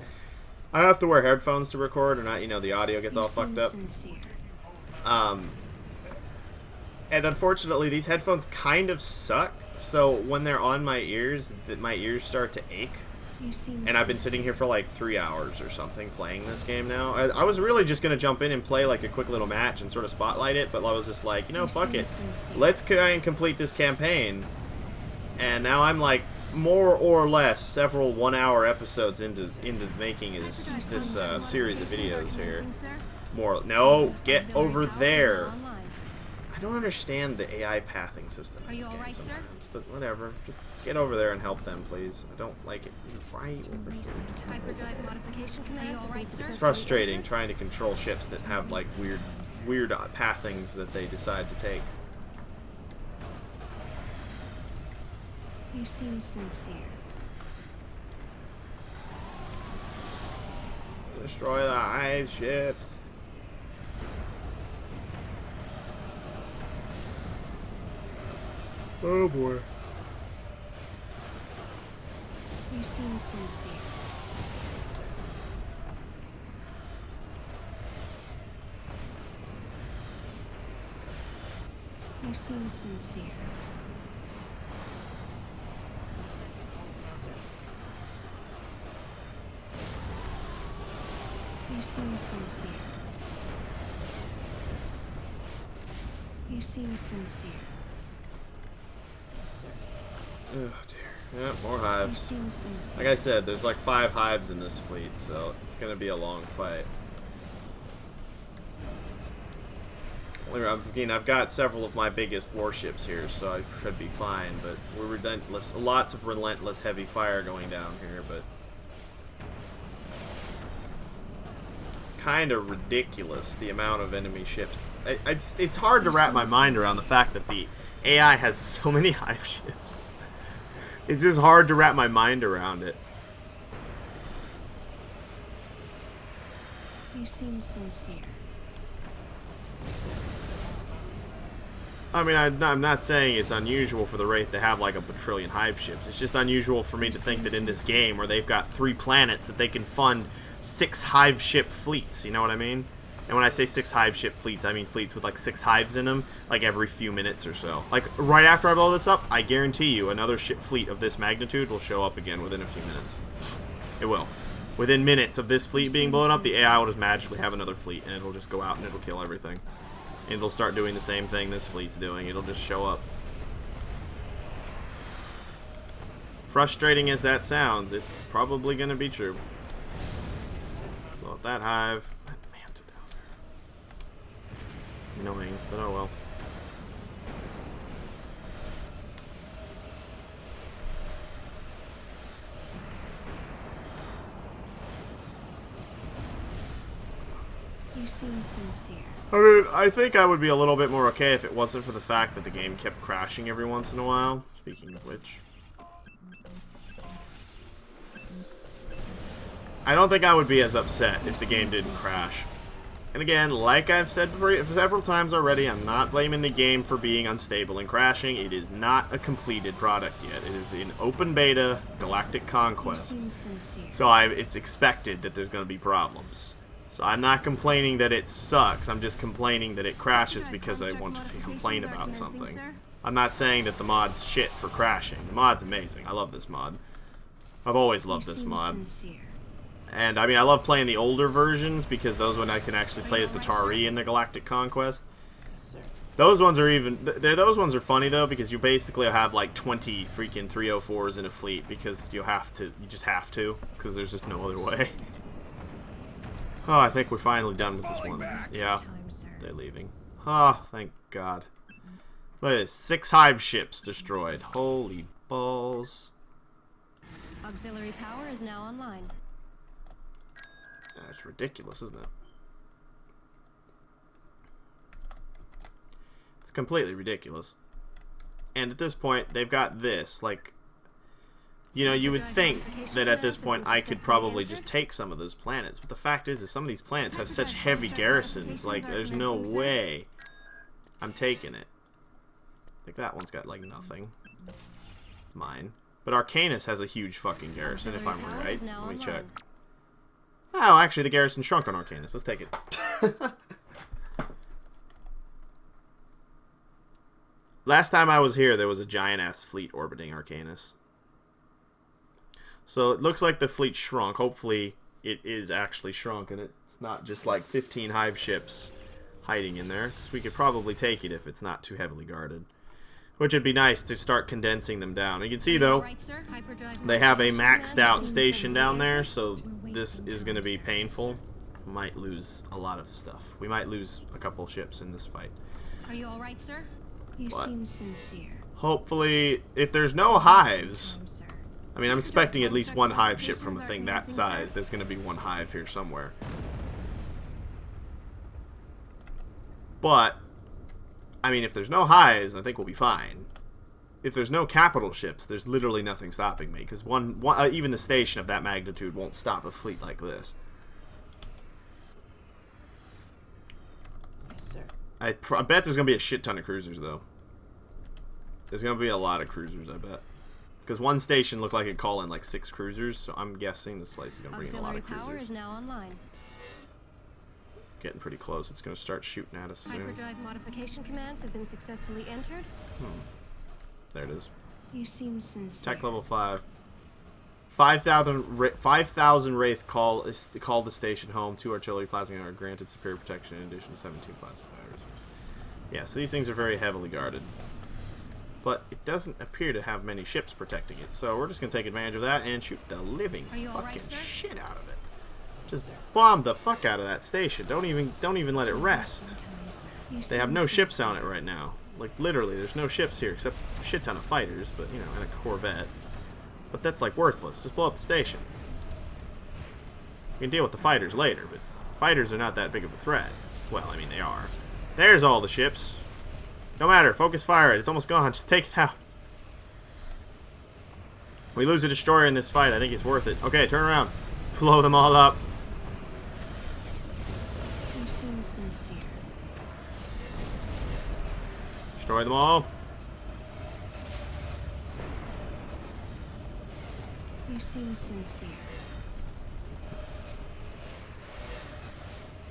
I have to wear headphones to record, or not. You know, the audio gets all fucked up. Sincere. And unfortunately, these headphones kind of suck. So when they're on my ears, my ears start to ache. You seem And I've been sitting here for like 3 hours or something playing this game now. I was really just gonna jump in and play like a quick little match and sort of spotlight it, but I was just like, you know, fuck it. Let's try and complete this campaign. And now I'm like more or less several 1-hour episodes into making this series of videos here. No, get over there. I don't understand the AI pathing system in this game sometimes, but whatever. Just get over there and help them, please. I don't like it. Why are you over here? It's frustrating trying to control ships that have like weird pathings that they decide to take. You seem sincere. Destroy the hive ships. Oh boy. You seem sincere. You seem sincere. You seem sincere. You seem sincere. Oh dear. Yeah, more hives. You seem sincere. Like I said, there's like 5 hives in this fleet, so it's gonna be a long fight. I've got several of my biggest warships here, so I should be fine, but we're relentless. Lots of relentless heavy fire going down here, but it's kind of ridiculous, the amount of enemy ships. It's hard to wrap my mind around the fact that the AI has so many hive ships. It's just hard to wrap my mind around it. You seem sincere. I mean, I'm not saying it's unusual for the Wraith to have like a bajillion hive ships. It's just unusual for me to think that in this game where they've got 3 planets that they can fund 6 hive ship fleets. You know what I mean? And when I say 6 hive ship fleets, I mean fleets with like 6 hives in them, like every few minutes or so. Like right after I blow this up, I guarantee you another ship fleet of this magnitude will show up again within a few minutes. It will. Within minutes of this fleet being blown up, the AI will just magically have another fleet, and it'll just go out and it'll kill everything. And it'll start doing the same thing this fleet's doing. It'll just show up. Frustrating as that sounds, it's probably going to be true. Blow up that hive. That manta down there. Annoying, but oh well. You seem sincere. I mean, I think I would be a little bit more okay if it wasn't for the fact that the game kept crashing every once in a while. Speaking of which. I don't think I would be as upset if the game didn't crash. And again, like I've said several times already, I'm not blaming the game for being unstable and crashing. It is not a completed product yet. It is in open beta, Galactic Conquest. So it's expected that there's going to be problems. So I'm not complaining that it sucks, I'm just complaining that it crashes because I want to complain about something. I'm not saying that the mod's shit for crashing. The mod's amazing. I love this mod. I've always loved this mod. And I mean, I love playing the older versions because those when I can actually play as the Tari in the Galactic Conquest. Those ones are those ones are funny though because you basically have like 20 freaking 304s in a fleet because you just have to because there's just no other way. Oh, I think we're finally done with this one. Yeah, they're leaving. Oh, thank God. Look at this. 6 hive ships destroyed. Holy balls. Auxiliary power is now online. That's ridiculous, isn't it? It's completely ridiculous. And at this point, they've got this. Like, you know, you would think that at this point I could probably just take some of those planets. But the fact is some of these planets have such heavy garrisons. Like, there's no way I'm taking it. Like, that one's got, like, nothing. Mine. But Arcanus has a huge fucking garrison, if I'm right. Let me check. Oh, actually, the garrison shrunk on Arcanus. Let's take it. Last time I was here, there was a giant-ass fleet orbiting Arcanus. So it looks like the fleet shrunk. Hopefully it is actually shrunk and it's not just like 15 hive ships hiding in there. Because we could probably take it if it's not too heavily guarded. Which would be nice to start condensing them down. You can see though, they have a maxed out station down there. So this is going to be painful. Might lose a lot of stuff. We might lose a couple ships in this fight. Are you alright, sir? You seem sincere. Hopefully, if there's no hives... I mean, I'm expecting at least 1 hive ship from a thing that size. There's going to be 1 hive here somewhere. But, I mean, if there's no hives, I think we'll be fine. If there's no capital ships, there's literally nothing stopping me. Because even the station of that magnitude won't stop a fleet like this. Yes, sir. I bet there's going to be a shit ton of cruisers, though. There's going to be a lot of cruisers, I bet. Because one station looked like it called in like 6 cruisers, so I'm guessing this place is going to bring in a lot of cruisers. Auxiliary power is now online. Getting pretty close. It's going to start shooting at us soon. Hyperdrive modification commands have been successfully entered. There it is. You seem sincere. Tech level 5. 5,000 Wraith call the station home. 2 artillery plasma are granted superior protection in addition to 17 plasma fires. Yeah, so these things are very heavily guarded. but it doesn't appear to have many ships protecting it. So we're just going to take advantage of that and shoot the living fucking shit out of it. Just bomb the fuck out of that station. Don't even let it rest. They have no ships on it right now. Like, literally, there's no ships here except a shit ton of fighters, but, you know, and a Corvette. But that's, like, worthless. Just blow up the station. We can deal with the fighters later, but fighters are not that big of a threat. Well, I mean, they are. There's all the ships. No matter. Focus fire it. It's almost gone. Just take it out. We lose a destroyer in this fight. I think it's worth it. Okay, turn around. Blow them all up. You seem sincere. Destroy them all. You seem sincere.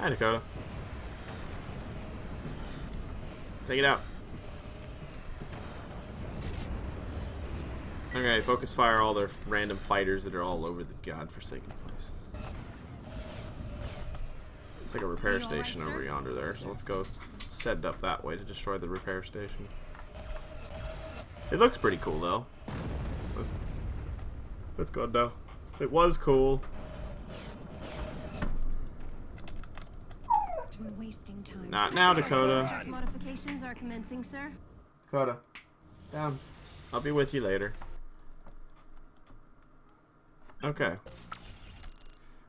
Hi, Dakota. Take it out. Okay, focus fire all their random fighters that are all over the godforsaken place. It's like a repair station over yonder there, so let's go set it up that way to destroy the repair station. It looks pretty cool, though. Let's go now. It was cool. We're wasting time. Not now, Dakota. Modifications are commencing, sir. Dakota, down. I'll be with you later. Okay.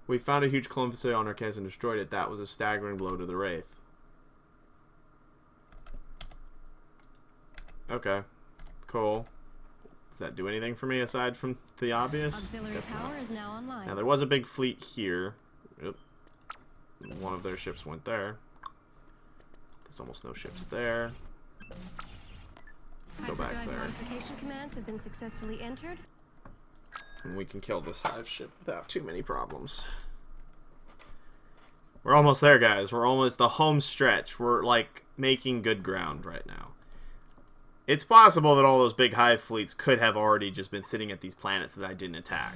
We found a huge clone facility on Arcas and destroyed it. That was a staggering blow to the Wraith. Okay. Cool. Does that do anything for me aside from the obvious? Auxiliary power is now online. Now, there was a big fleet here. Yep. One of their ships went there. There's almost no ships there. Go back there. Modification commands have been successfully entered. And we can kill this hive ship without too many problems. We're almost there, guys. We're almost the home stretch. We're, like, making good ground right now. It's possible that all those big hive fleets could have already just been sitting at these planets that I didn't attack.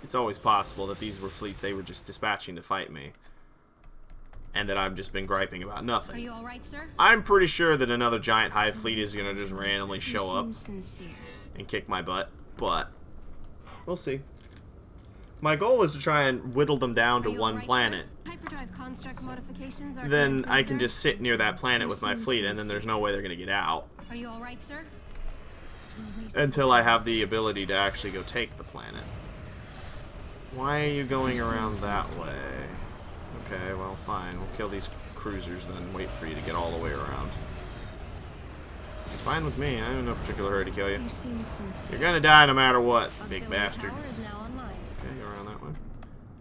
It's always possible that these were fleets they were just dispatching to fight me. And that I've just been griping about nothing. Are you all right, sir? I'm pretty sure that another giant hive fleet is going to just randomly show up and kick my butt, but we'll see. My goal is to try and whittle them down to one planet. Hyperdrive construct modifications are Then I can just sit near that planet with my fleet, and then there's no way they're going to get out. Are you all right, sir? Until I have the ability to actually go take the planet. Why are you going around that way? Okay, well, fine. We'll kill these cruisers then. Wait for you to get all the way around. It's fine with me. I'm in no particular hurry to kill you. You're gonna die no matter what, big bastard. Okay, go around that way.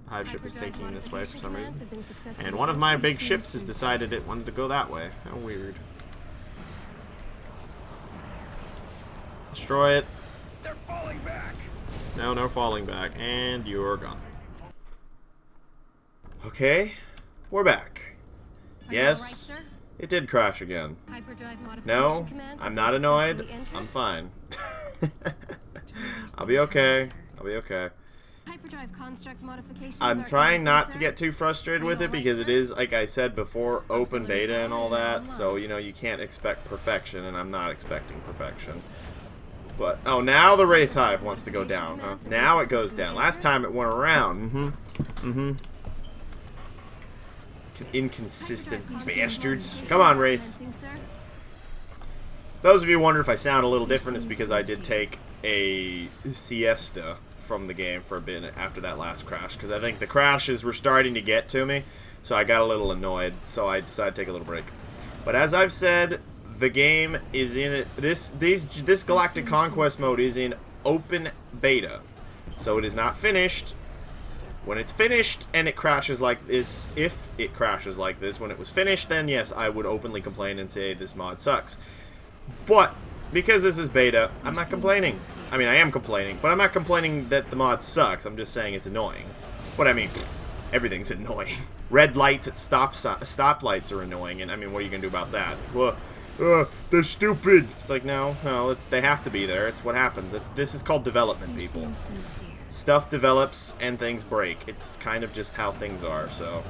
The hive ship is taking this way for some reason. And one of my big ships has decided it wanted to go that way. How weird. Destroy it. They're falling back. No, no falling back. And you're gone. Okay, we're back. Yes, it did crash again. No, I'm not annoyed. I'm fine. I'll be okay. I'll be okay. I'm trying not to get too frustrated with it because it is, like I said before, open beta and all that. So, you know, you can't expect perfection, and I'm not expecting perfection. But, oh, now the Wraith Hive wants to go down, huh? Now it goes down. Last time it went around. Inconsistent bastards. Come on, Wraith. Those of you who wonder if I sound a little different, it's because I did take a siesta from the game for a bit after that last crash, because I think the crashes were starting to get to me, so I got a little annoyed, so I decided to take a little break. But as I've said, the game is in this Galactic Conquest mode is in open beta, so it is not finished. When it's finished and it crashes like this, if it crashes like this, when it was finished, then yes, I would openly complain and say this mod sucks. But because this is beta, I'm not complaining. I mean, I am complaining, but I'm not complaining that the mod sucks. I'm just saying it's annoying. But I mean, everything's annoying. Red lights at stoplights are annoying, and I mean, what are you gonna do about that? Well, they're stupid. It's like, no, they have to be there. It's what happens. This is called development, people. Stuff develops and things break. It's kind of just how things are, so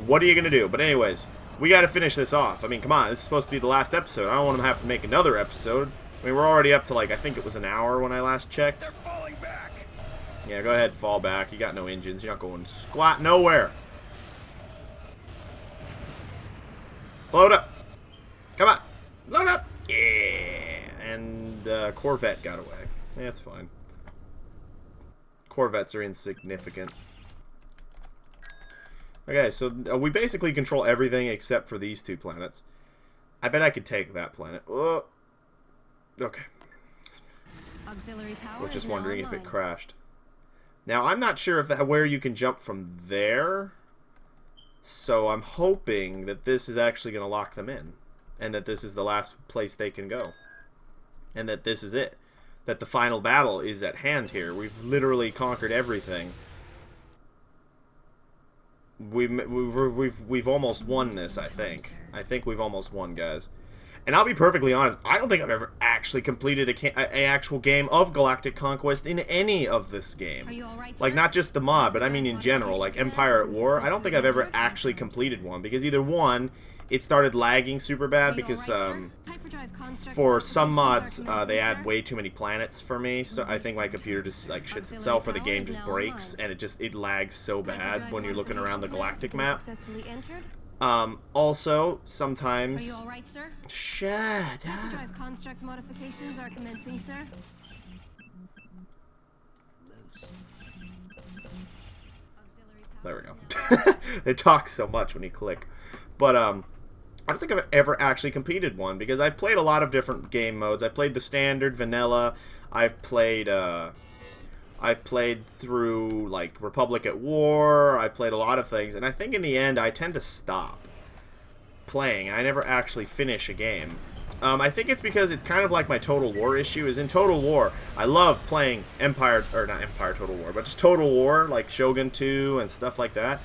what are you gonna do? But anyways, we gotta finish this off. I mean, come on, this is supposed to be the last episode. I don't want to have to make another episode. I mean, we're already up to, like, I think it was an hour when I last checked. They're falling back. Yeah, go ahead, fall back. You got no engines. You're not going squat nowhere. Load up. Come on. Load up. Yeah. And Corvette got away. Yeah, that's fine. Corvettes are insignificant. Okay, so we basically control everything except for these 2 planets. I bet I could take that planet. Oh. Okay. Auxiliary power I was just is now wondering if it online. crashed. Now, I'm not sure if that, where you can jump from there. So I'm hoping that this is actually going to lock them in. And that this is the last place they can go. And that this is it. That the final battle is at hand here. We've literally conquered everything. We've almost won this, I think. I think we've almost won, guys. And I'll be perfectly honest, I don't think I've ever actually completed an actual game of Galactic Conquest in any of this game. Are you all right, Like, sir? not just the mod, but I mean in general, like Empire at War. I don't think I've ever actually completed one, because either one, it started lagging super bad, because for some mods, they add way too many planets for me, so I think my computer just, like, shits itself, or the game just breaks, and it lags so bad when you're looking around the galactic map. Also, sometimes... Are you all right, sir? Shut up. Hyperdrive construct modifications are commencing, sir. There we go. They talk so much when you click. But, I don't think I've ever actually completed one, because I've played a lot of different game modes. I played the standard, vanilla. I've played through, like, Republic at War. I played a lot of things, and I think in the end I tend to stop playing. I never actually finish a game. I think it's because it's kind of like my Total War issue. Is in Total War, I love playing Empire, or not Empire Total War, but just Total War, like Shogun 2 and stuff like that.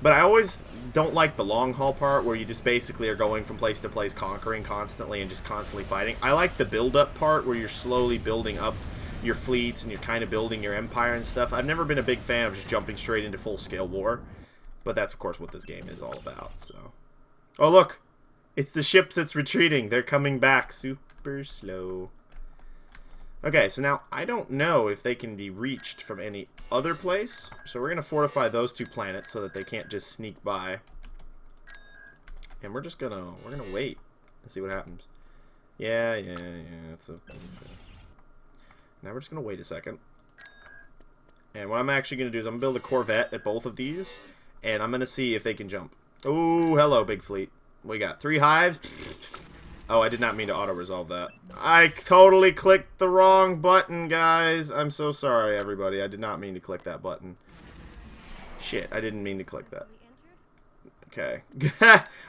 But I always don't like the long haul part where you just basically are going from place to place, conquering constantly and just constantly fighting. I like the build-up part where you're slowly building up your fleets and you're kind of building your empire and stuff. I've never been a big fan of just jumping straight into full-scale war. But that's, of course, what this game is all about, so... Oh, look! It's the ships that's retreating. They're coming back super slow. Okay, so now I don't know if they can be reached from any other place. So we're going to fortify those 2 planets so that they can't just sneak by. And we're just going to... We're going to wait and see what happens. Yeah. It's a... Now we're just going to wait a second. And what I'm actually going to do is I'm going to build a Corvette at both of these. And I'm going to see if they can jump. Oh, hello, big fleet. We got 3 hives. Oh, I did not mean to auto-resolve that. I totally clicked the wrong button, guys. I'm so sorry, everybody. I did not mean to click that button. Shit, I didn't mean to click that. Okay.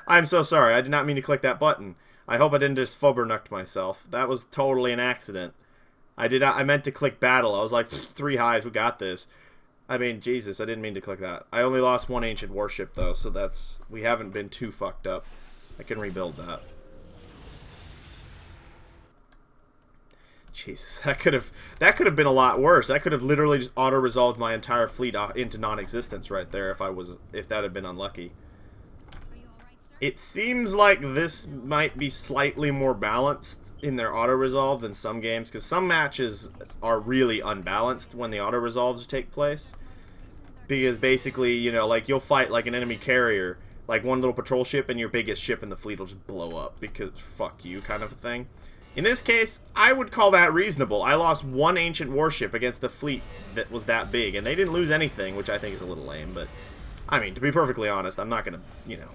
I'm so sorry. I did not mean to click that button. I hope I didn't just fubbernucked myself. That was totally an accident. I meant to click battle. I was like, 3 hives, we got this. I mean, Jesus, I didn't mean to click that. I only lost 1 ancient warship, though, so that's... We haven't been too fucked up. I can rebuild that. Jesus, that could have been a lot worse. That could have literally just auto-resolved my entire fleet into non-existence right there if that had been unlucky. It seems like this might be slightly more balanced in their auto-resolve than some games, because some matches are really unbalanced when the auto-resolves take place. Because basically, you know, like, you'll fight like an enemy carrier, like one little patrol ship, and your biggest ship in the fleet will just blow up, because fuck you kind of a thing. In this case, I would call that reasonable. I lost 1 ancient warship against a fleet that was that big, and they didn't lose anything, which I think is a little lame, but, I mean, to be perfectly honest, I'm not gonna, you know,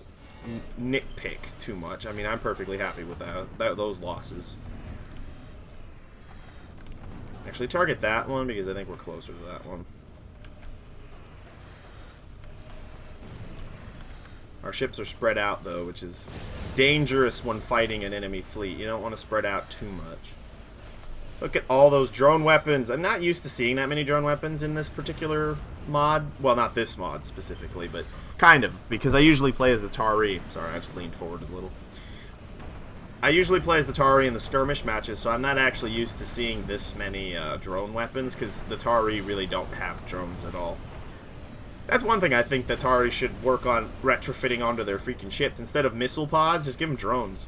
nitpick too much. I mean, I'm perfectly happy with those losses. Actually, target that one, because I think we're closer to that one. Our ships are spread out, though, which is dangerous when fighting an enemy fleet. You don't want to spread out too much. Look at all those drone weapons. I'm not used to seeing that many drone weapons in this particular mod. Well, not this mod specifically, but kind of, because I usually play as the Tari. Sorry, I just leaned forward a little. I usually play as the Tari in the skirmish matches, so I'm not actually used to seeing this many drone weapons, because the Tari really don't have drones at all. That's one thing I think the Tari should work on retrofitting onto their freaking ships. Instead of missile pods, just give them drones.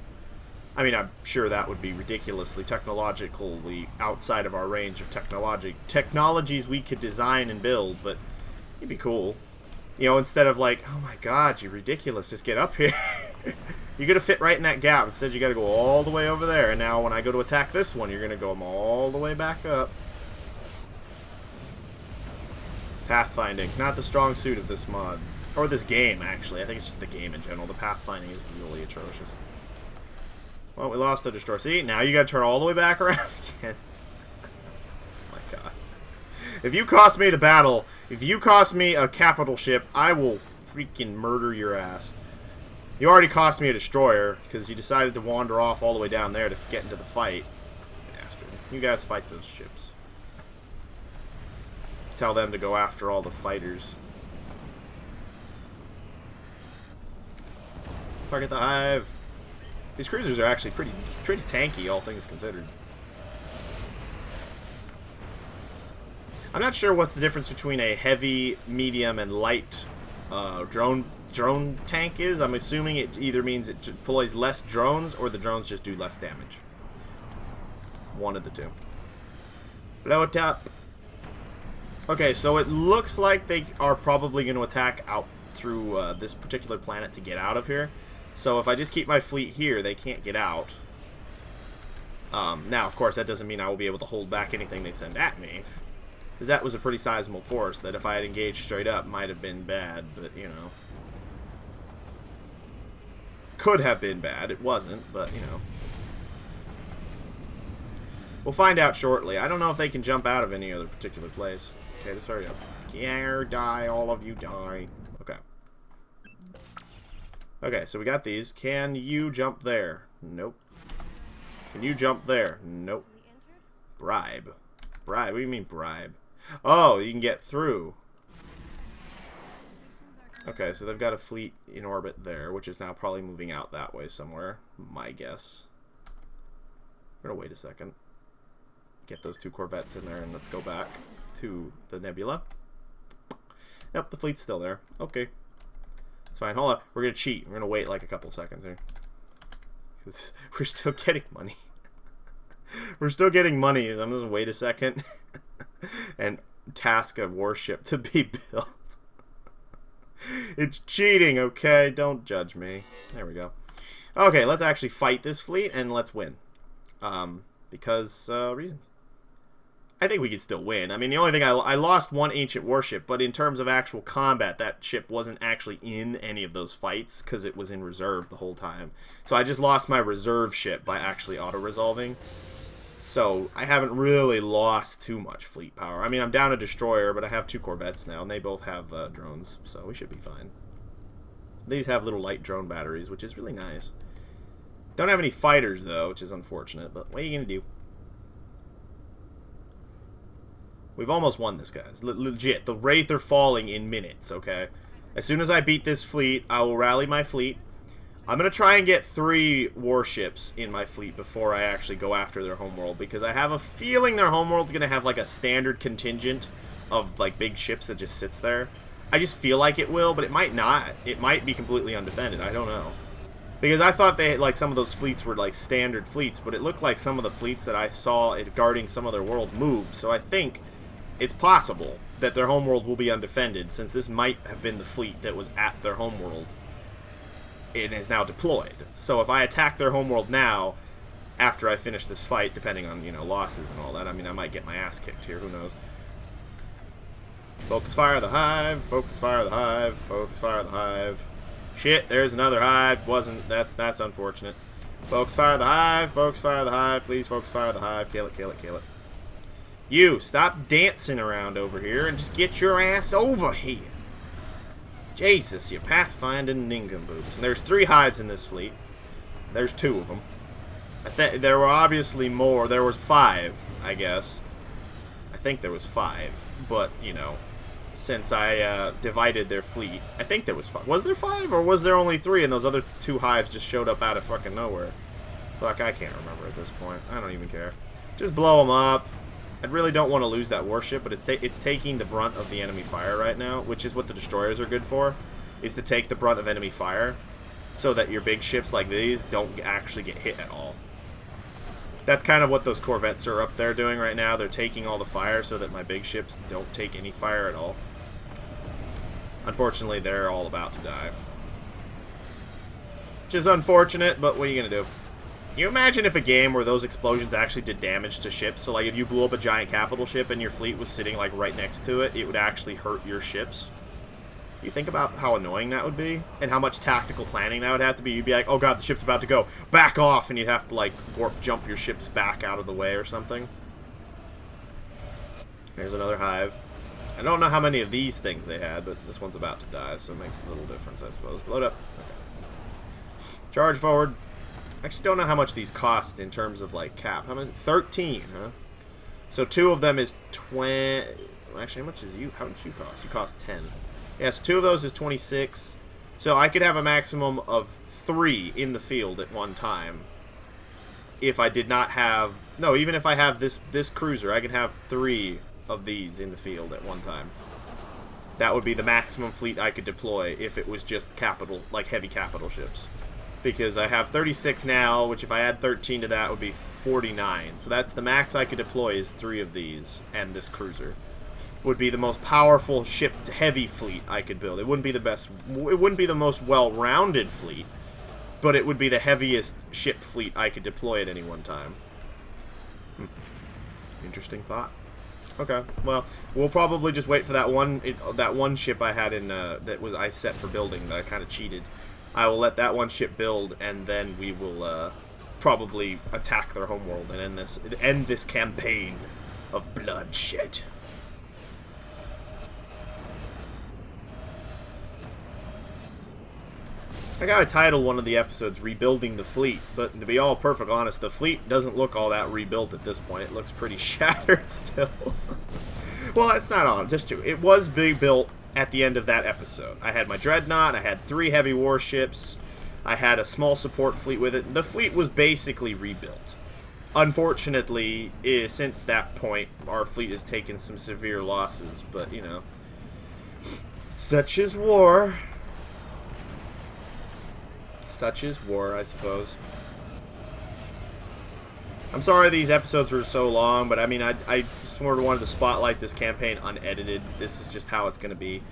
I mean, I'm sure that would be ridiculously technologically outside of our range of technologies we could design and build, but it'd be cool. You know, instead of like, oh my god, you're ridiculous, just get up here. You're gonna fit right in that gap. Instead, you gotta go all the way over there, and now when I go to attack this one, you're gonna go all the way back up. Pathfinding, not the strong suit of this mod. Or this game, actually. I think it's just the game in general. The pathfinding is really atrocious. Well, we lost the destroyer. See, now you gotta turn all the way back around again. Oh my god. If you cost me the battle, if you cost me a capital ship, I will freaking murder your ass. You already cost me a destroyer, because you decided to wander off all the way down there to get into the fight. Bastard. You guys fight those ships. Tell them to go after all the fighters. Target the hive. These cruisers are actually pretty tanky, all things considered. I'm not sure what's the difference between a heavy, medium, and light drone tank is. I'm assuming it either means it deploys less drones or the drones just do less damage. One of the two. Blow it up. Okay, so it looks like they are probably going to attack out through this particular planet to get out of here. So if I just keep my fleet here, they can't get out. Now, of course, that doesn't mean I will be able to hold back anything they send at me. Because that was a pretty sizable force that if I had engaged straight up might have been bad, but, you know. Could have been bad. It wasn't, but, you know. We'll find out shortly. I don't know if they can jump out of any other particular place. Okay, let's hurry up. Yeah, die, all of you die. Okay. Okay, so we got these. Can you jump there? Nope. Can you jump there? Nope. Bribe. Bribe? What do you mean bribe? Oh, you can get through. Okay, so they've got a fleet in orbit there, which is now probably moving out that way somewhere. My guess. We're gonna wait a second. Get those 2 corvettes in there, and let's go back to the nebula. Yep, the fleet's still there. Okay. It's fine. Hold on. We're gonna cheat. We're gonna wait like a couple seconds here. Because we're still getting money. We're still getting money. I'm just gonna wait a second and task a warship to be built. It's cheating, okay? Don't judge me. There we go. Okay, let's actually fight this fleet and let's win. Because reasons. I think we could still win. I mean, the only thing I lost 1 ancient warship, but in terms of actual combat, that ship wasn't actually in any of those fights because it was in reserve the whole time. So I just lost my reserve ship by actually auto-resolving. So I haven't really lost too much fleet power. I mean, I'm down a destroyer, but I have 2 corvettes now, and they both have drones, so we should be fine. These have little light drone batteries, which is really nice. Don't have any fighters, though, which is unfortunate, but what are you going to do? We've almost won this, guys. Legit. The Wraith are falling in minutes, okay? As soon as I beat this fleet, I will rally my fleet. I'm going to try and get 3 warships in my fleet before I actually go after their homeworld, because I have a feeling their homeworld's going to have, like, a standard contingent of, like, big ships that just sits there. I just feel like it will, but it might not. It might be completely undefended. I don't know. Because I thought they, like, some of those fleets were, like, standard fleets, but it looked like some of the fleets that I saw guarding some of their world moved, so I think it's possible that their homeworld will be undefended, since this might have been the fleet that was at their homeworld and is now deployed. So if I attack their homeworld now, after I finish this fight, depending on, you know, losses and all that, I mean, I might get my ass kicked here, who knows. Focus fire the hive, focus fire the hive, focus fire the hive. Shit, there's another hive. That's unfortunate. Focus fire the hive, focus fire the hive, please focus fire the hive. Kill it, kill it, kill it. You, stop dancing around over here and just get your ass over here. Jesus, you pathfinding nincompoops. And there's 3 hives in this fleet. There's 2 of them. There were obviously more. There was 5, I guess. I think there was 5. But, you know, since I divided their fleet, I think there was 5. Was there 5? Or was there only 3 and those other 2 hives just showed up out of fucking nowhere? Fuck, I can't remember at this point. I don't even care. Just blow them up. I really don't want to lose that warship, but it's taking the brunt of the enemy fire right now, which is what the destroyers are good for, is to take the brunt of enemy fire. so that your big ships like these don't actually get hit at all. That's kind of what those corvettes are up there doing right now. They're taking all the fire so that my big ships don't take any fire at all. Unfortunately, they're all about to die. Which is unfortunate, but what are you going to do? Can you imagine if a game where those explosions actually did damage to ships? So, like, if you blew up a giant capital ship and your fleet was sitting, like, right next to it, it would actually hurt your ships? You think about how annoying that would be? And how much tactical planning that would have to be? You'd be like, oh god, the ship's about to go. Back off! And you'd have to, like, warp jump your ships back out of the way or something. There's another hive. I don't know how many of these things they had, but this one's about to die, so it makes a little difference, I suppose. Load up. Okay. Charge forward. I actually don't know how much these cost in terms of, like, cap. How much? 13, huh? So 2 of them is 20... Actually, how much is you? How much you cost? You cost 10. Yes, 2 of those is 26. So I could have a maximum of 3 in the field at one time. If I did not have... No, even if I have this cruiser, I can have 3 of these in the field at one time. That would be the maximum fleet I could deploy if it was just capital, like heavy capital ships. Because I have 36 now, which if I add 13 to that would be 49. So that's the max I could deploy is 3 of these and this cruiser. Would be the most powerful ship heavy fleet I could build. It wouldn't be the best, it wouldn't be the most well-rounded fleet, but it would be the heaviest ship fleet I could deploy at any one time. Interesting thought. Okay, well, we'll probably just wait for that one ship I had in that was I set for building that I kind of cheated. I will let that one ship build, and then we will probably attack their homeworld and end this campaign of bloodshed. I gotta title one of the episodes Rebuilding the Fleet, but to be all perfectly honest, the fleet doesn't look all that rebuilt at this point. It looks pretty shattered still. Well, that's not on, just true. It was big built at the end of that episode. I had my dreadnought, I had 3 heavy warships, I had a small support fleet with it. The fleet was basically rebuilt. Unfortunately, since that point, our fleet has taken some severe losses, but, you know, such is war. Such is war, I suppose. I'm sorry these episodes were so long, but I mean, I sort of wanted to spotlight this campaign unedited. This is just how it's going to be.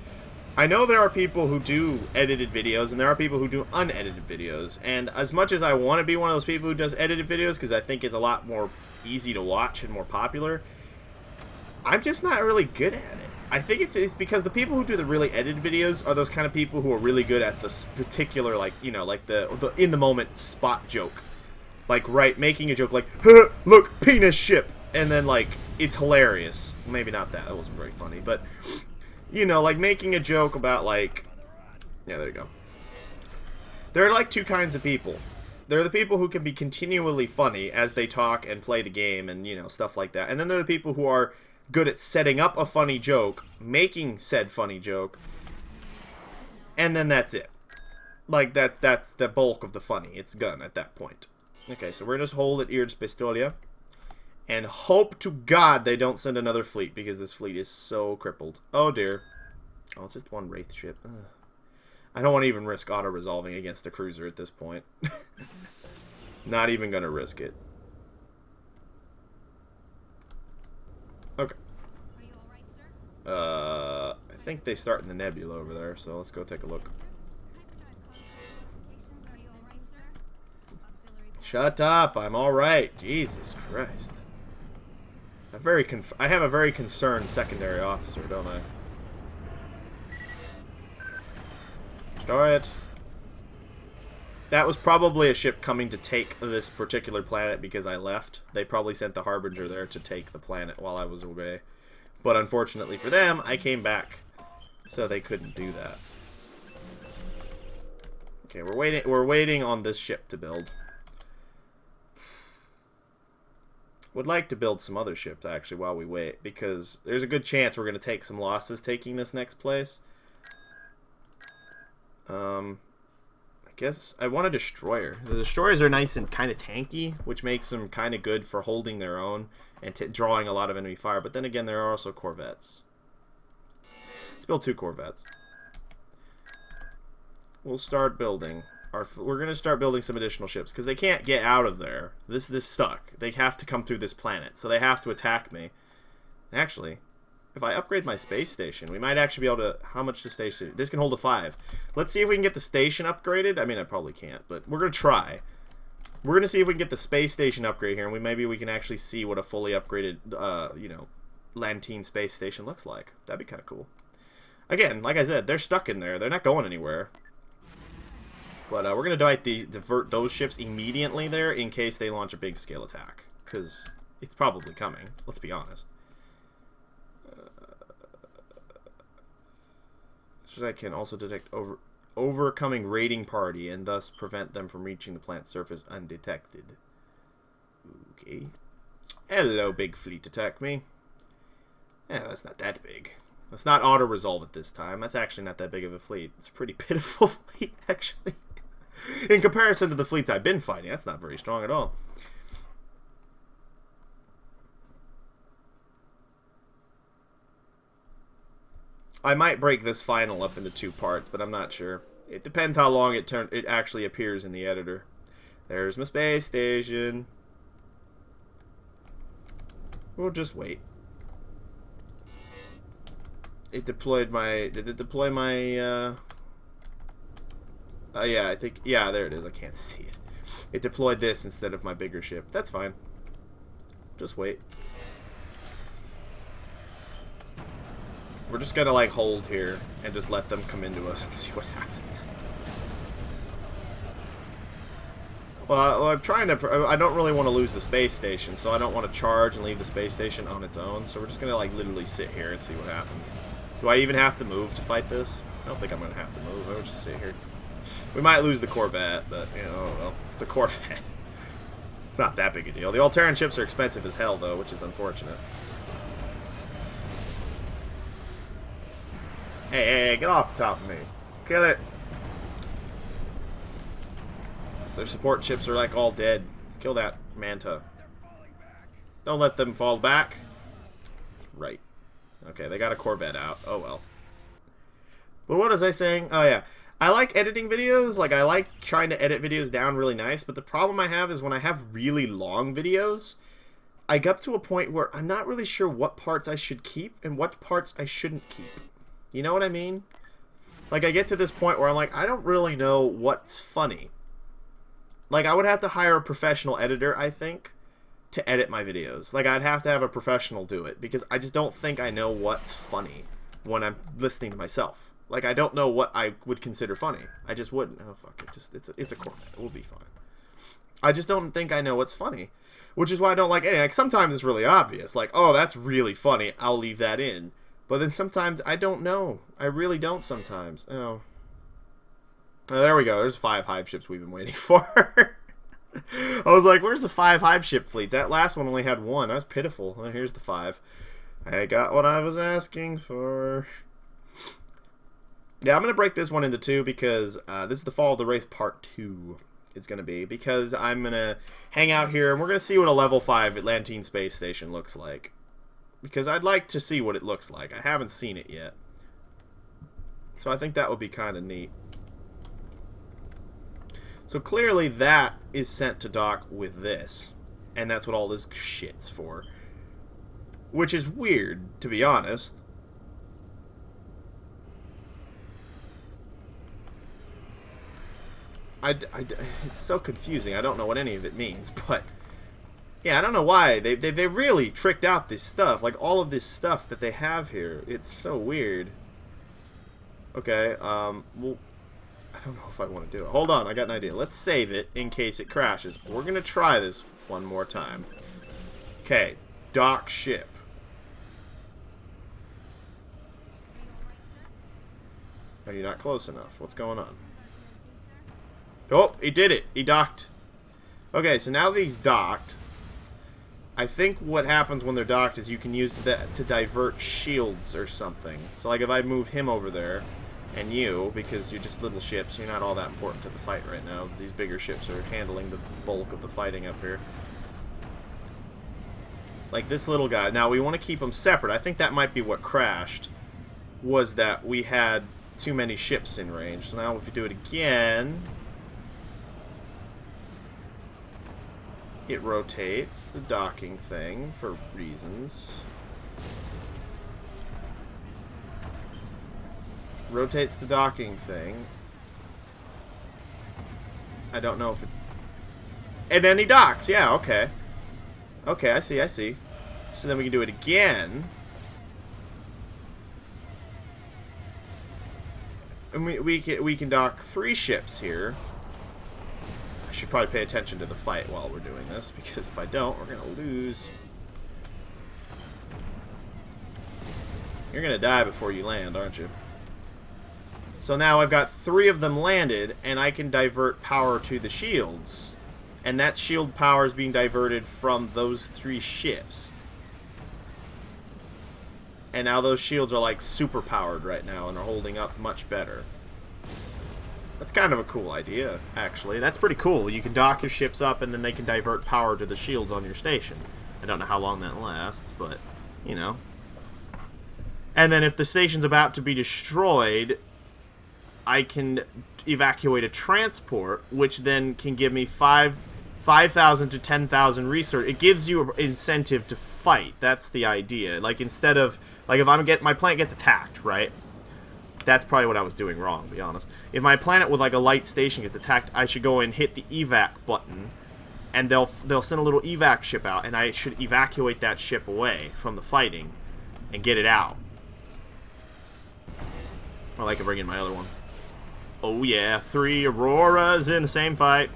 I know there are people who do edited videos, and there are people who do unedited videos. And as much as I want to be one of those people who does edited videos, because I think it's a lot more easy to watch and more popular, I'm just not really good at it. I think it's because the people who do the really edited videos are those kind of people who are really good at this particular, like, you know, like the in the moment spot joke. Like, right, making a joke like, huh, look, penis ship, and then, like, it's hilarious. Maybe not that, that wasn't very funny, but, you know, like, making a joke about, like, yeah, there you go. There are, like, 2 kinds of people. There are the people who can be continually funny as they talk and play the game and, you know, stuff like that. And then there are the people who are good at setting up a funny joke, making said funny joke, and then that's it. Like, that's the bulk of the funny. It's done at that point. Okay, so we're just hold at Ird's Pistolia and hope to God they don't send another fleet, because this fleet is so crippled. Oh dear. Oh, it's just one Wraith ship. Ugh. I don't want to even risk auto-resolving against a cruiser at this point. Not even gonna risk it. Okay. Are you all right, sir? I think they start in the nebula over there, so let's go take a look. Are you all right, sir? Auxiliary Shut up! I'm all right. Jesus Christ. I have a very concerned secondary officer, don't I? Destroy it. That was probably a ship coming to take this particular planet because I left. They probably sent the Harbinger there to take the planet while I was away. But unfortunately for them, I came back, so they couldn't do that. Okay, we're waiting on this ship to build. Would like to build some other ships actually while we wait, because there's a good chance we're going to take some losses taking this next place. I guess I want a destroyer. The destroyers are nice and kind of tanky, which makes them kind of good for holding their own and drawing a lot of enemy fire. But then again, there are also corvettes. Let's build 2 corvettes. We'll start building we're gonna start building some additional ships because they can't get out of there. This is stuck. They have to come through this planet, so they have to attack me. And actually, if I upgrade my space station, we might actually be able to... How much the station... This can hold a 5. Let's see if we can get the station upgraded. I mean, I probably can't, but we're going to try. We're going to see if we can get the space station upgrade here, and maybe we can actually see what a fully upgraded, you know, Lantine space station looks like. That'd be kind of cool. Again, like I said, they're stuck in there. They're not going anywhere. But we're going to divert those ships immediately there in case they launch a big scale attack. Because it's probably coming. Let's be honest. I can also detect overcoming raiding party and thus prevent them from reaching the planet's surface undetected. Okay. Hello, big fleet attack me. Yeah, that's not that big. Let's not auto-resolve it this time. That's actually not that big of a fleet. It's a pretty pitiful fleet, actually. In comparison to the fleets I've been fighting, that's not very strong at all. I might break this final up into 2 parts, but I'm not sure. It depends how long it actually appears in the editor. There's my space station. We'll just wait. It deployed my... Did it deploy my... yeah, I think... Yeah, there it is. I can't see it. It deployed this instead of my bigger ship. That's fine. Just wait. We're just gonna like hold here and just let them come into us and see what happens. Well, I'm trying to... I don't really want to lose the space station, so I don't want to charge and leave the space station on its own. So we're just gonna like literally sit here and see what happens. Do I even have to move to fight this? I don't think I'm gonna have to move. I'll just sit here. We might lose the Corvette, but you know, oh well, it's a Corvette. It's not that big a deal. The Alterran ships are expensive as hell, though, which is unfortunate. Hey, get off the top of me. Kill it. Their support ships are like all dead. Kill that Manta. Don't let them fall back. Right. Okay, they got a Corvette out. Oh well. But what was I saying? Oh yeah. I like editing videos. Like, I like trying to edit videos down really nice. But the problem I have is when I have really long videos, I get up to a point where I'm not really sure what parts I should keep and what parts I shouldn't keep. You know what I mean? Like, I get to this point where I'm like, I don't really know what's funny. Like, I would have to hire a professional editor, I think, to edit my videos. Like, I'd have to have a professional do it, because I just don't think I know what's funny when I'm listening to myself. Like, I don't know what I would consider funny. I just wouldn't. Oh, fuck it. It's a Corvette. It will be fine. I just don't think I know what's funny. Which is why I don't like anything. Like, sometimes it's really obvious. Like, oh, that's really funny. I'll leave that in. But then sometimes I don't know. I really don't sometimes. Oh. Oh, there we go. There's 5 hive ships we've been waiting for. I was like, where's the 5 hive ship fleet? That last one only had 1. That was pitiful. Well, here's the 5. I got what I was asking for. Yeah, I'm going to break this one into 2 because this is the Fall of the Wraith Part 2. It's going to be. Because I'm going to hang out here and we're going to see what a level 5 Atlantine space station looks like. Because I'd like to see what it looks like. I haven't seen it yet. So I think that would be kind of neat. So clearly that is sent to dock with this. And that's what all this shit's for. Which is weird, to be honest. It's so confusing. I don't know what any of it means, but... Yeah, I don't know why. They really tricked out this stuff. Like, all of this stuff that they have here. It's so weird. Okay, well... I don't know if I want to do it. Hold on, I got an idea. Let's save it in case it crashes. We're going to try this one more time. Okay, dock ship. Are you not close enough? What's going on? Oh, he did it. He docked. Okay, so now that he's docked... I think what happens when they're docked is you can use that to divert shields or something. So, like, if I move him over there, and you, because you're just little ships, you're not all that important to the fight right now. These bigger ships are handling the bulk of the fighting up here. Like this little guy. Now, we want to keep them separate. I think that might be what crashed, was that we had too many ships in range. So now if we do it again... It rotates the docking thing for reasons. Rotates the docking thing. I don't know if it... And then he docks. Yeah, okay. Okay, I see, I see. So then we can do it again. And we can dock 3 ships here. I should probably pay attention to the fight while we're doing this, because if I don't, we're gonna lose. You're gonna die before you land, aren't you? So now I've got 3 of them landed, and I can divert power to the shields. And that shield power is being diverted from those 3 ships. And now those shields are like super powered right now and are holding up much better. That's kind of a cool idea, actually. That's pretty cool. You can dock your ships up and then they can divert power to the shields on your station. I don't know how long that lasts, but, you know. And then if the station's about to be destroyed, I can evacuate a transport, which then can give me 5,000 to 10,000 research. It gives you an incentive to fight. That's the idea. Like, instead of... Like, if my planet gets attacked, right? That's probably what I was doing wrong, to be honest. If my planet with, like, a light station gets attacked, I should go and hit the evac button, and they'll send a little evac ship out, and I should evacuate that ship away from the fighting and get it out. Or I can bring in my other one. Oh, yeah. 3 Auroras in the same fight.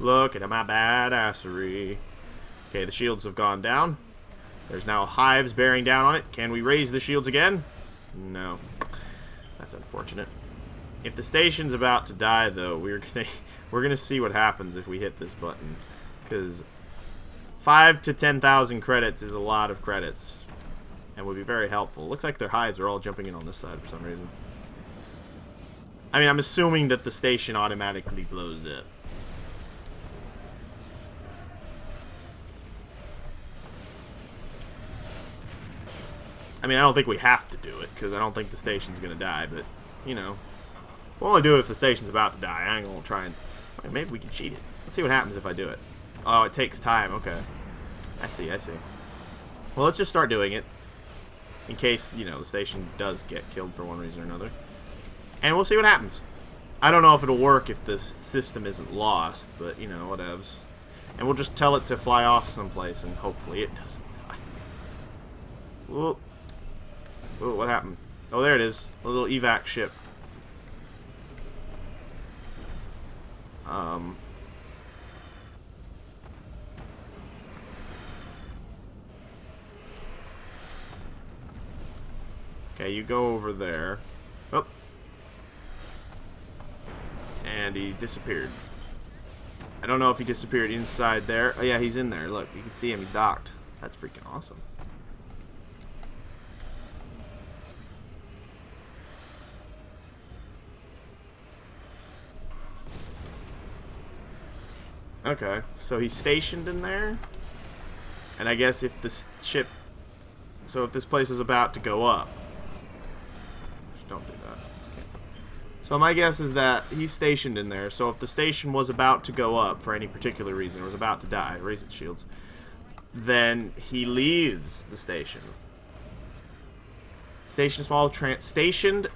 Look at my badassery. Okay, the shields have gone down. There's now hives bearing down on it. Can we raise the shields again? No. That's unfortunate. If the station's about to die, though, we're gonna see what happens if we hit this button. Because 5 to 10,000 credits is a lot of credits. And would be very helpful. Looks like their hives are all jumping in on this side for some reason. I mean, I'm assuming that the station automatically blows up. I mean, I don't think we have to do it, because I don't think the station's going to die, but, you know. We'll only do it if the station's about to die. I ain't going to try and... Maybe we can cheat it. Let's see what happens if I do it. Oh, it takes time. Okay. I see, I see. Well, let's just start doing it. In case, you know, the station does get killed for one reason or another. And we'll see what happens. I don't know if it'll work if the system isn't lost, but, you know, whatevs. And we'll just tell it to fly off someplace, and hopefully it doesn't die. Whoa. Oh, what happened? Oh, there it is. A little evac ship. Okay, you go over there. Oh. And he disappeared. I don't know if he disappeared inside there. Oh, yeah, he's in there. Look, you can see him. He's docked. That's freaking awesome. Okay, so he's stationed in there. And I guess if this ship... So if this place is about to go up... Don't do that. Just cancel. So my guess is that he's stationed in there. So if the station was about to go up for any particular reason, or was about to die, raise its shields, then he leaves the station. Stationed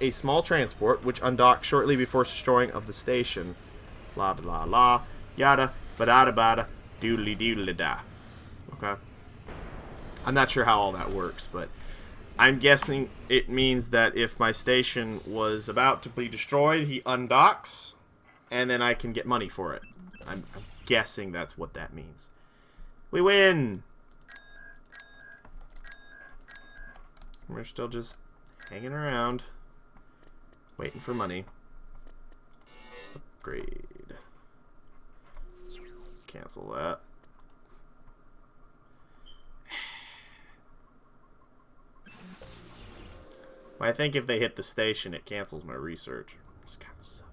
a small transport, which undocked shortly before destroying of the station. La da la la. Yada. Ba-da-da bada, doodly-doodly-da. Okay. I'm not sure how all that works, but I'm guessing it means that if my station was about to be destroyed, he undocks, and then I can get money for it. I'm guessing that's what that means. We win! We're still just hanging around, waiting for money. Upgrade. Cancel that. Well, I think if they hit the station, it cancels my research. Which kind of sucks.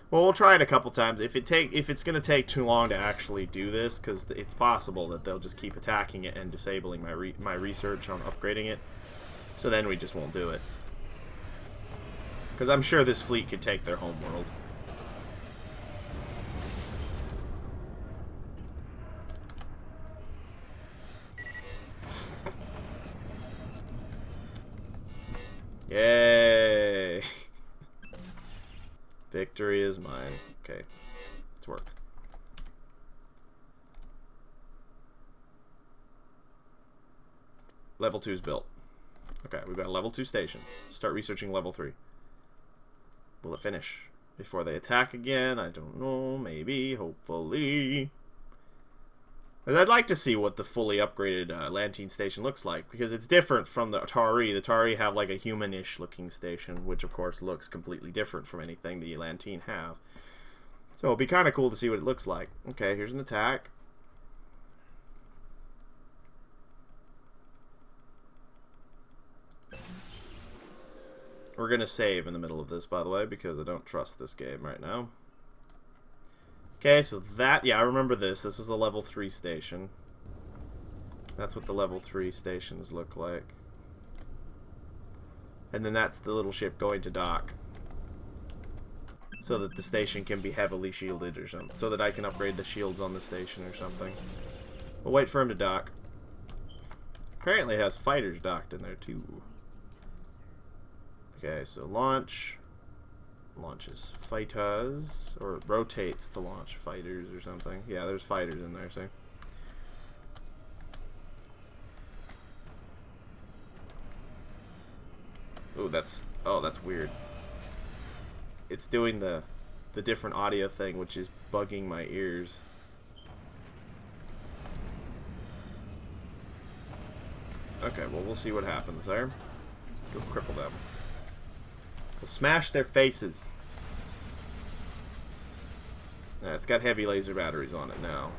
Well, we'll try it a couple times. If it's going to take too long to actually do this, because it's possible that they'll just keep attacking it and disabling my research on upgrading it. So then we just won't do it. Because I'm sure this fleet could take their home world. Victory is mine. Okay, let's work. Level 2 is built. Okay, we've got a level 2 station. Start researching level 3. Will it finish before they attack again? I don't know. Maybe. Hopefully. I'd like to see what the fully upgraded Lantine station looks like, because it's different from the Atari. The Atari have like a human-ish looking station, which of course looks completely different from anything the Lantine have. So it'll be kind of cool to see what it looks like. Okay, here's an attack. We're going to save in the middle of this, by the way, because I don't trust this game right now. Okay, so that, yeah, I remember this. This is a level 3 station. That's what the level 3 stations look like. And then that's the little ship going to dock. So that the station can be heavily shielded or something. So that I can upgrade the shields on the station or something. We'll wait for him to dock. Apparently it has fighters docked in there too. Okay, so launch. Launches fighters, or it rotates to launch fighters or something. Yeah, there's fighters in there, see? Oh, that's weird. It's doing the different audio thing, which is bugging my ears. Okay, well, we'll see what happens there. Go cripple them. We'll smash their faces. It's got heavy laser batteries on it now.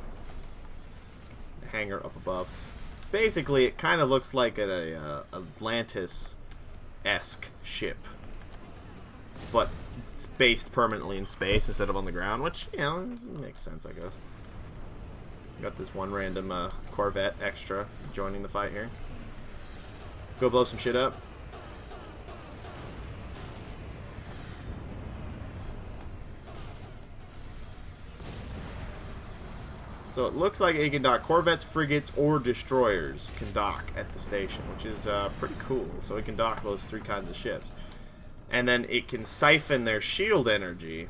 A hangar up above. Basically, it kind of looks like a Atlantis-esque ship. But it's based permanently in space instead of on the ground, which, you know, makes sense, I guess. Got this one random Corvette extra joining the fight here. Go blow some shit up. So it looks like it can dock corvettes, frigates, or destroyers can dock at the station, which is pretty cool. So it can dock those 3 kinds of ships. And then it can siphon their shield energy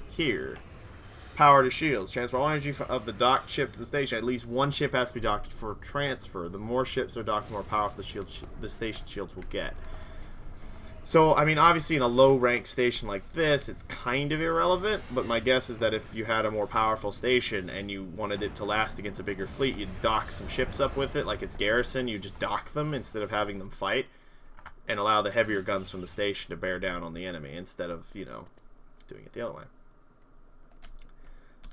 here. Power to shields. Transfer all energy of the docked ship to the station. At least one ship has to be docked for transfer. The more ships are docked, the more powerful the station shields will get. So, I mean, obviously in a low-ranked station like this, it's kind of irrelevant, but my guess is that if you had a more powerful station and you wanted it to last against a bigger fleet, you'd dock some ships up with it, like its garrison. You just dock them instead of having them fight, and allow the heavier guns from the station to bear down on the enemy instead of, you know, doing it the other way.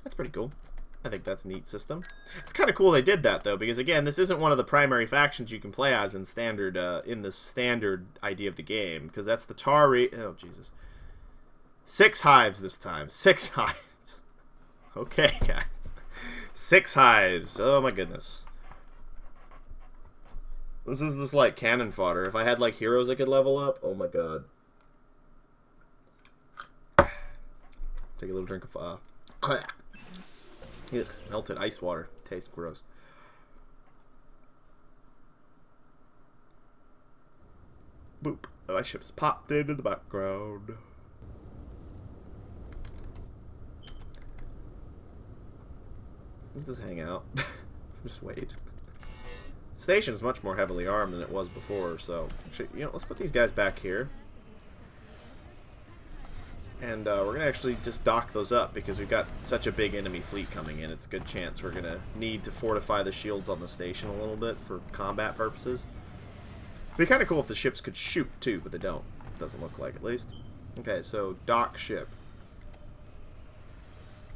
That's pretty cool. I think that's a neat system. It's kind of cool they did that, though, because, again, this isn't one of the primary factions you can play as in standard, in the standard idea of the game, because that's the Tari... Oh, Jesus. 6 hives this time. 6 hives. Okay, guys. 6 hives. Oh, my goodness. This is just, like, cannon fodder. If I had, like, heroes I could level up, oh, my God. Take a little drink of, Ugh, melted ice water. Tastes gross. Boop. My ship's popped into the background. Let's just hang out. Just wait. Station's much more heavily armed than it was before, so actually, you know, let's put these guys back here. And we're going to actually just dock those up because we've got such a big enemy fleet coming in. It's a good chance we're going to need to fortify the shields on the station a little bit for combat purposes. It'd be kind of cool if the ships could shoot too, but they don't. Doesn't look like, at least. Okay, so dock ship.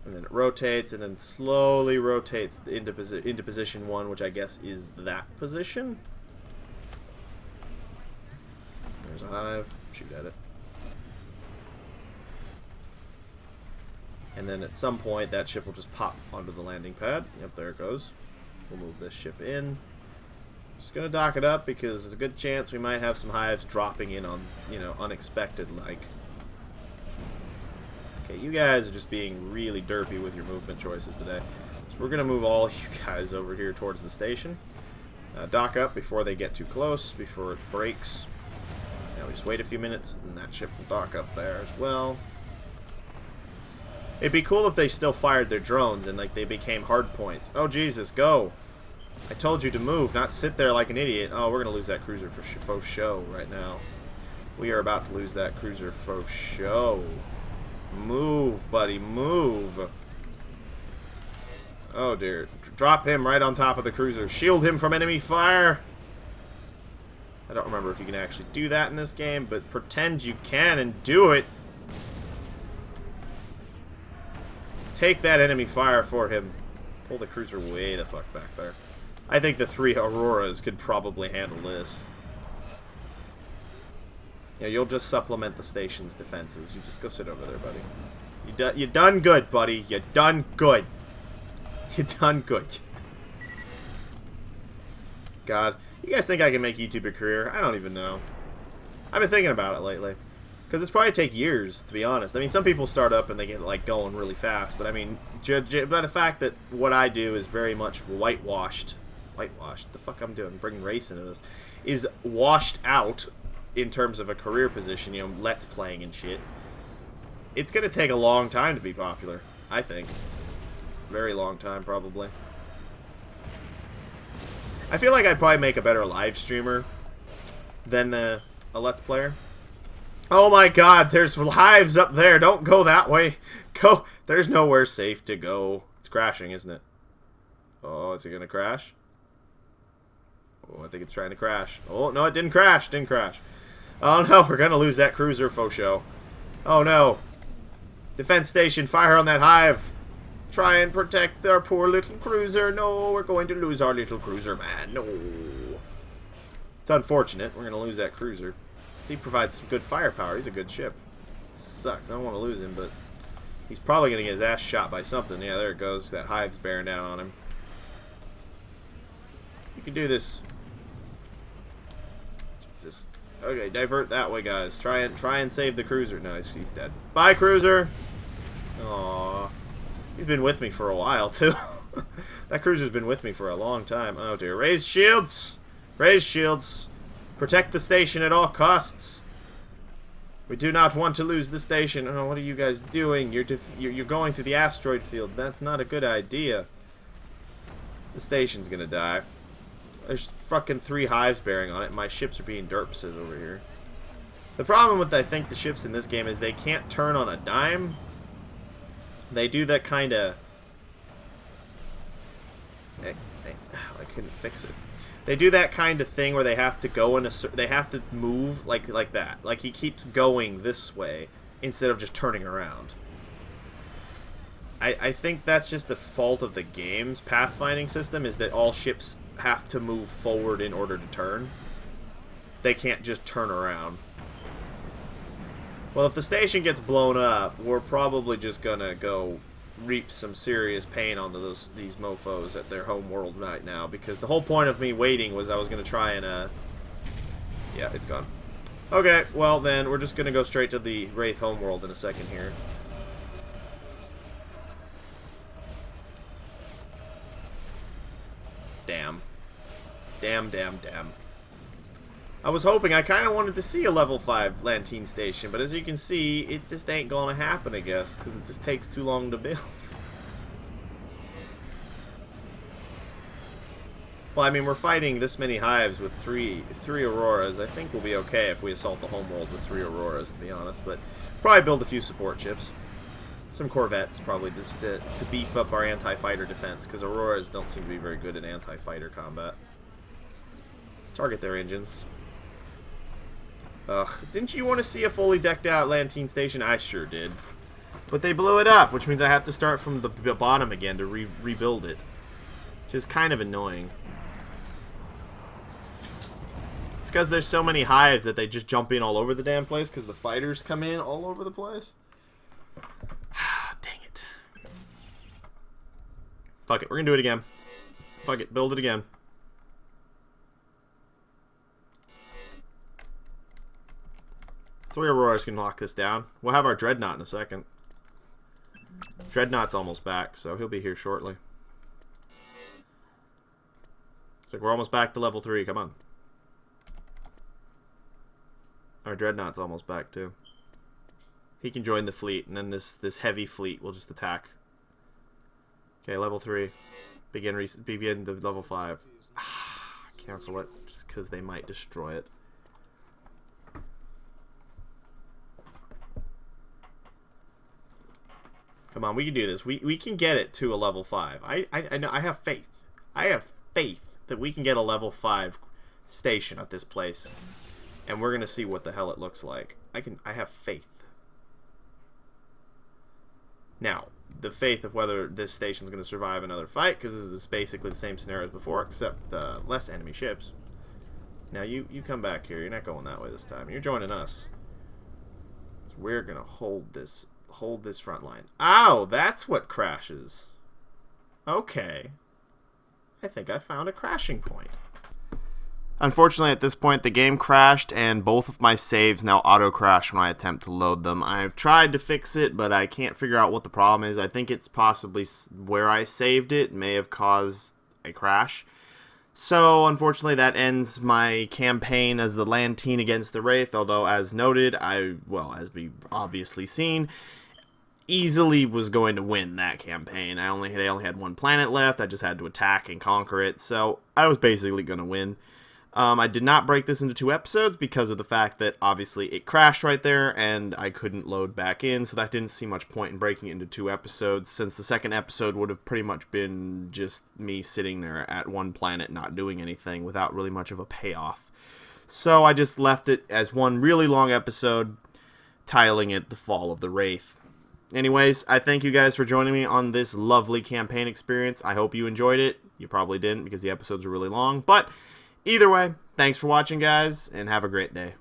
And then it rotates and then slowly rotates into position 1, which I guess is that position. There's a hive. Shoot at it. And then at some point, that ship will just pop onto the landing pad. Yep, there it goes. We'll move this ship in. Just gonna dock it up because there's a good chance we might have some hives dropping in on, you know, unexpected like. Okay, you guys are just being really derpy with your movement choices today. So we're gonna move all you guys over here towards the station. Dock up before they get too close, before it breaks. Now we just wait a few minutes, and that ship will dock up there as well. It'd be cool if they still fired their drones and like they became hard points. Oh Jesus, go! I told you to move, not sit there like an idiot. Oh, we're gonna lose that cruiser for faux show right now. We are about to lose that cruiser for show. Move, buddy, move. Oh dear. Drop him right on top of the cruiser. Shield him from enemy fire. I don't remember if you can actually do that in this game, but pretend you can and do it. Take that enemy fire for him. Pull the cruiser way the fuck back there. I think the 3 Auroras could probably handle this. Yeah, you'll just supplement the station's defenses. You just go sit over there, buddy. You done good, buddy. You done good. You done good. God. You guys think I can make YouTube a career? I don't even know. I've been thinking about it lately. Because it's probably take years, to be honest. I mean, some people start up and they get, like, going really fast. But, I mean, by the fact that what I do is very much whitewashed. Whitewashed? The fuck I'm doing? Bringing race into this. Is washed out in terms of a career position. You know, let's playing and shit. It's going to take a long time to be popular, I think. Very long time, probably. I feel like I'd probably make a better live streamer than a Let's Player. Oh my god, there's hives up there. Don't go that way. Go. There's nowhere safe to go. It's crashing, isn't it? Oh, is it going to crash? Oh, I think it's trying to crash. Oh, no, it didn't crash. Didn't crash. Oh no, we're going to lose that cruiser, faux show. Oh no. Defense station, fire on that hive. Try and protect our poor little cruiser. No, we're going to lose our little cruiser, man. No. It's unfortunate. We're going to lose that cruiser. So he provides some good firepower. He's a good ship. Sucks. I don't want to lose him, but he's probably going to get his ass shot by something. Yeah, there it goes. That hive's bearing down on him. You can do this. Jesus. Okay, divert that way, guys. Try and save the cruiser. No, he's dead. Bye, cruiser. Aww. He's been with me for a while, too. That cruiser's been with me for a long time. Oh, dear. Raise shields! Raise shields! Protect the station at all costs. We do not want to lose the station. Oh, what are you guys doing? You're going to the asteroid field. That's not a good idea. The station's gonna die. There's fucking 3 hives bearing on it. My ships are being derpses over here. The problem with, I think, the ships in this game is they can't turn on a dime. They do that kind of... I couldn't fix it. They do that kind of thing where they have to go in a... They have to move like that. Like he keeps going this way instead of just turning around. I think that's just the fault of the game's pathfinding system, is that all ships have to move forward in order to turn. They can't just turn around. Well, if the station gets blown up, we're probably just gonna go reap some serious pain on these mofos at their home world right now, because the whole point of me waiting was I was gonna try and yeah, it's gone. Okay, well then we're just gonna go straight to the Wraith home world in a second here. Damn. Damn. I was hoping, I kind of wanted to see a level 5 Lantine station, but as you can see, it just ain't gonna happen, I guess, because it just takes too long to build. Well, I mean, we're fighting this many hives with three Auroras. I think we'll be okay if we assault the homeworld with 3 Auroras, to be honest, but probably build a few support ships. Some Corvettes, probably, just to beef up our anti-fighter defense, because Auroras don't seem to be very good at anti-fighter combat. Let's target their engines. Ugh, didn't you want to see a fully decked out Lantine station? I sure did. But they blew it up, which means I have to start from the bottom again to rebuild it. Which is kind of annoying. It's because there's so many hives that they just jump in all over the damn place because the fighters come in all over the place. Dang it. Fuck it, we're gonna do it again. Fuck it, build it again. Three Auroras can lock this down. We'll have our Dreadnought in a second. Dreadnought's almost back, so he'll be here shortly. It's like we're almost back to level 3, come on. Our Dreadnought's almost back too. He can join the fleet, and then this heavy fleet will just attack. Okay, level 3. Begin the level 5. Cancel it, just because they might destroy it. Come on, we can do this. We can get it to a level 5. I know. I have faith. I have faith that we can get a level 5 station at this place, and we're gonna see what the hell it looks like. I have faith. Now, the faith of whether this station's gonna survive another fight, because this is basically the same scenario as before, except less enemy ships. Now you come back here. You're not going that way this time. You're joining us. So we're gonna hold this front line. Ow, that's what crashes. Okay. I think I found a crashing point. Unfortunately, at this point, the game crashed, and both of my saves now auto-crash when I attempt to load them. I've tried to fix it, but I can't figure out what the problem is. I think it's possibly where I saved it may have caused a crash. So, unfortunately, that ends my campaign as the land team against the Wraith, although, as noted, as we've obviously seen, easily was going to win that campaign. They only had one planet left. I just had to attack and conquer it, so I was basically going to win. I did not break this into 2 episodes because of the fact that obviously it crashed right there and I couldn't load back in, so that didn't see much point in breaking it into 2 episodes, since the second episode would have pretty much been just me sitting there at one planet not doing anything without really much of a payoff. So I just left it as one really long episode, titling it The Fall of the Wraith. Anyways, I thank you guys for joining me on this lovely campaign experience. I hope you enjoyed it. You probably didn't because the episodes are really long, but either way, thanks for watching, guys, and have a great day.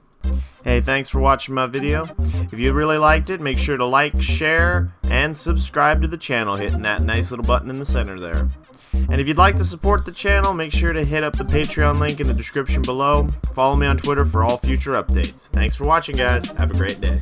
Hey, thanks for watching my video. If you really liked it, make sure to like, share, and subscribe to the channel, hitting that nice little button in the center there. And if you'd like to support the channel, make sure to hit up the Patreon link in the description below. Follow me on Twitter for all future updates. Thanks for watching, guys. Have a great day.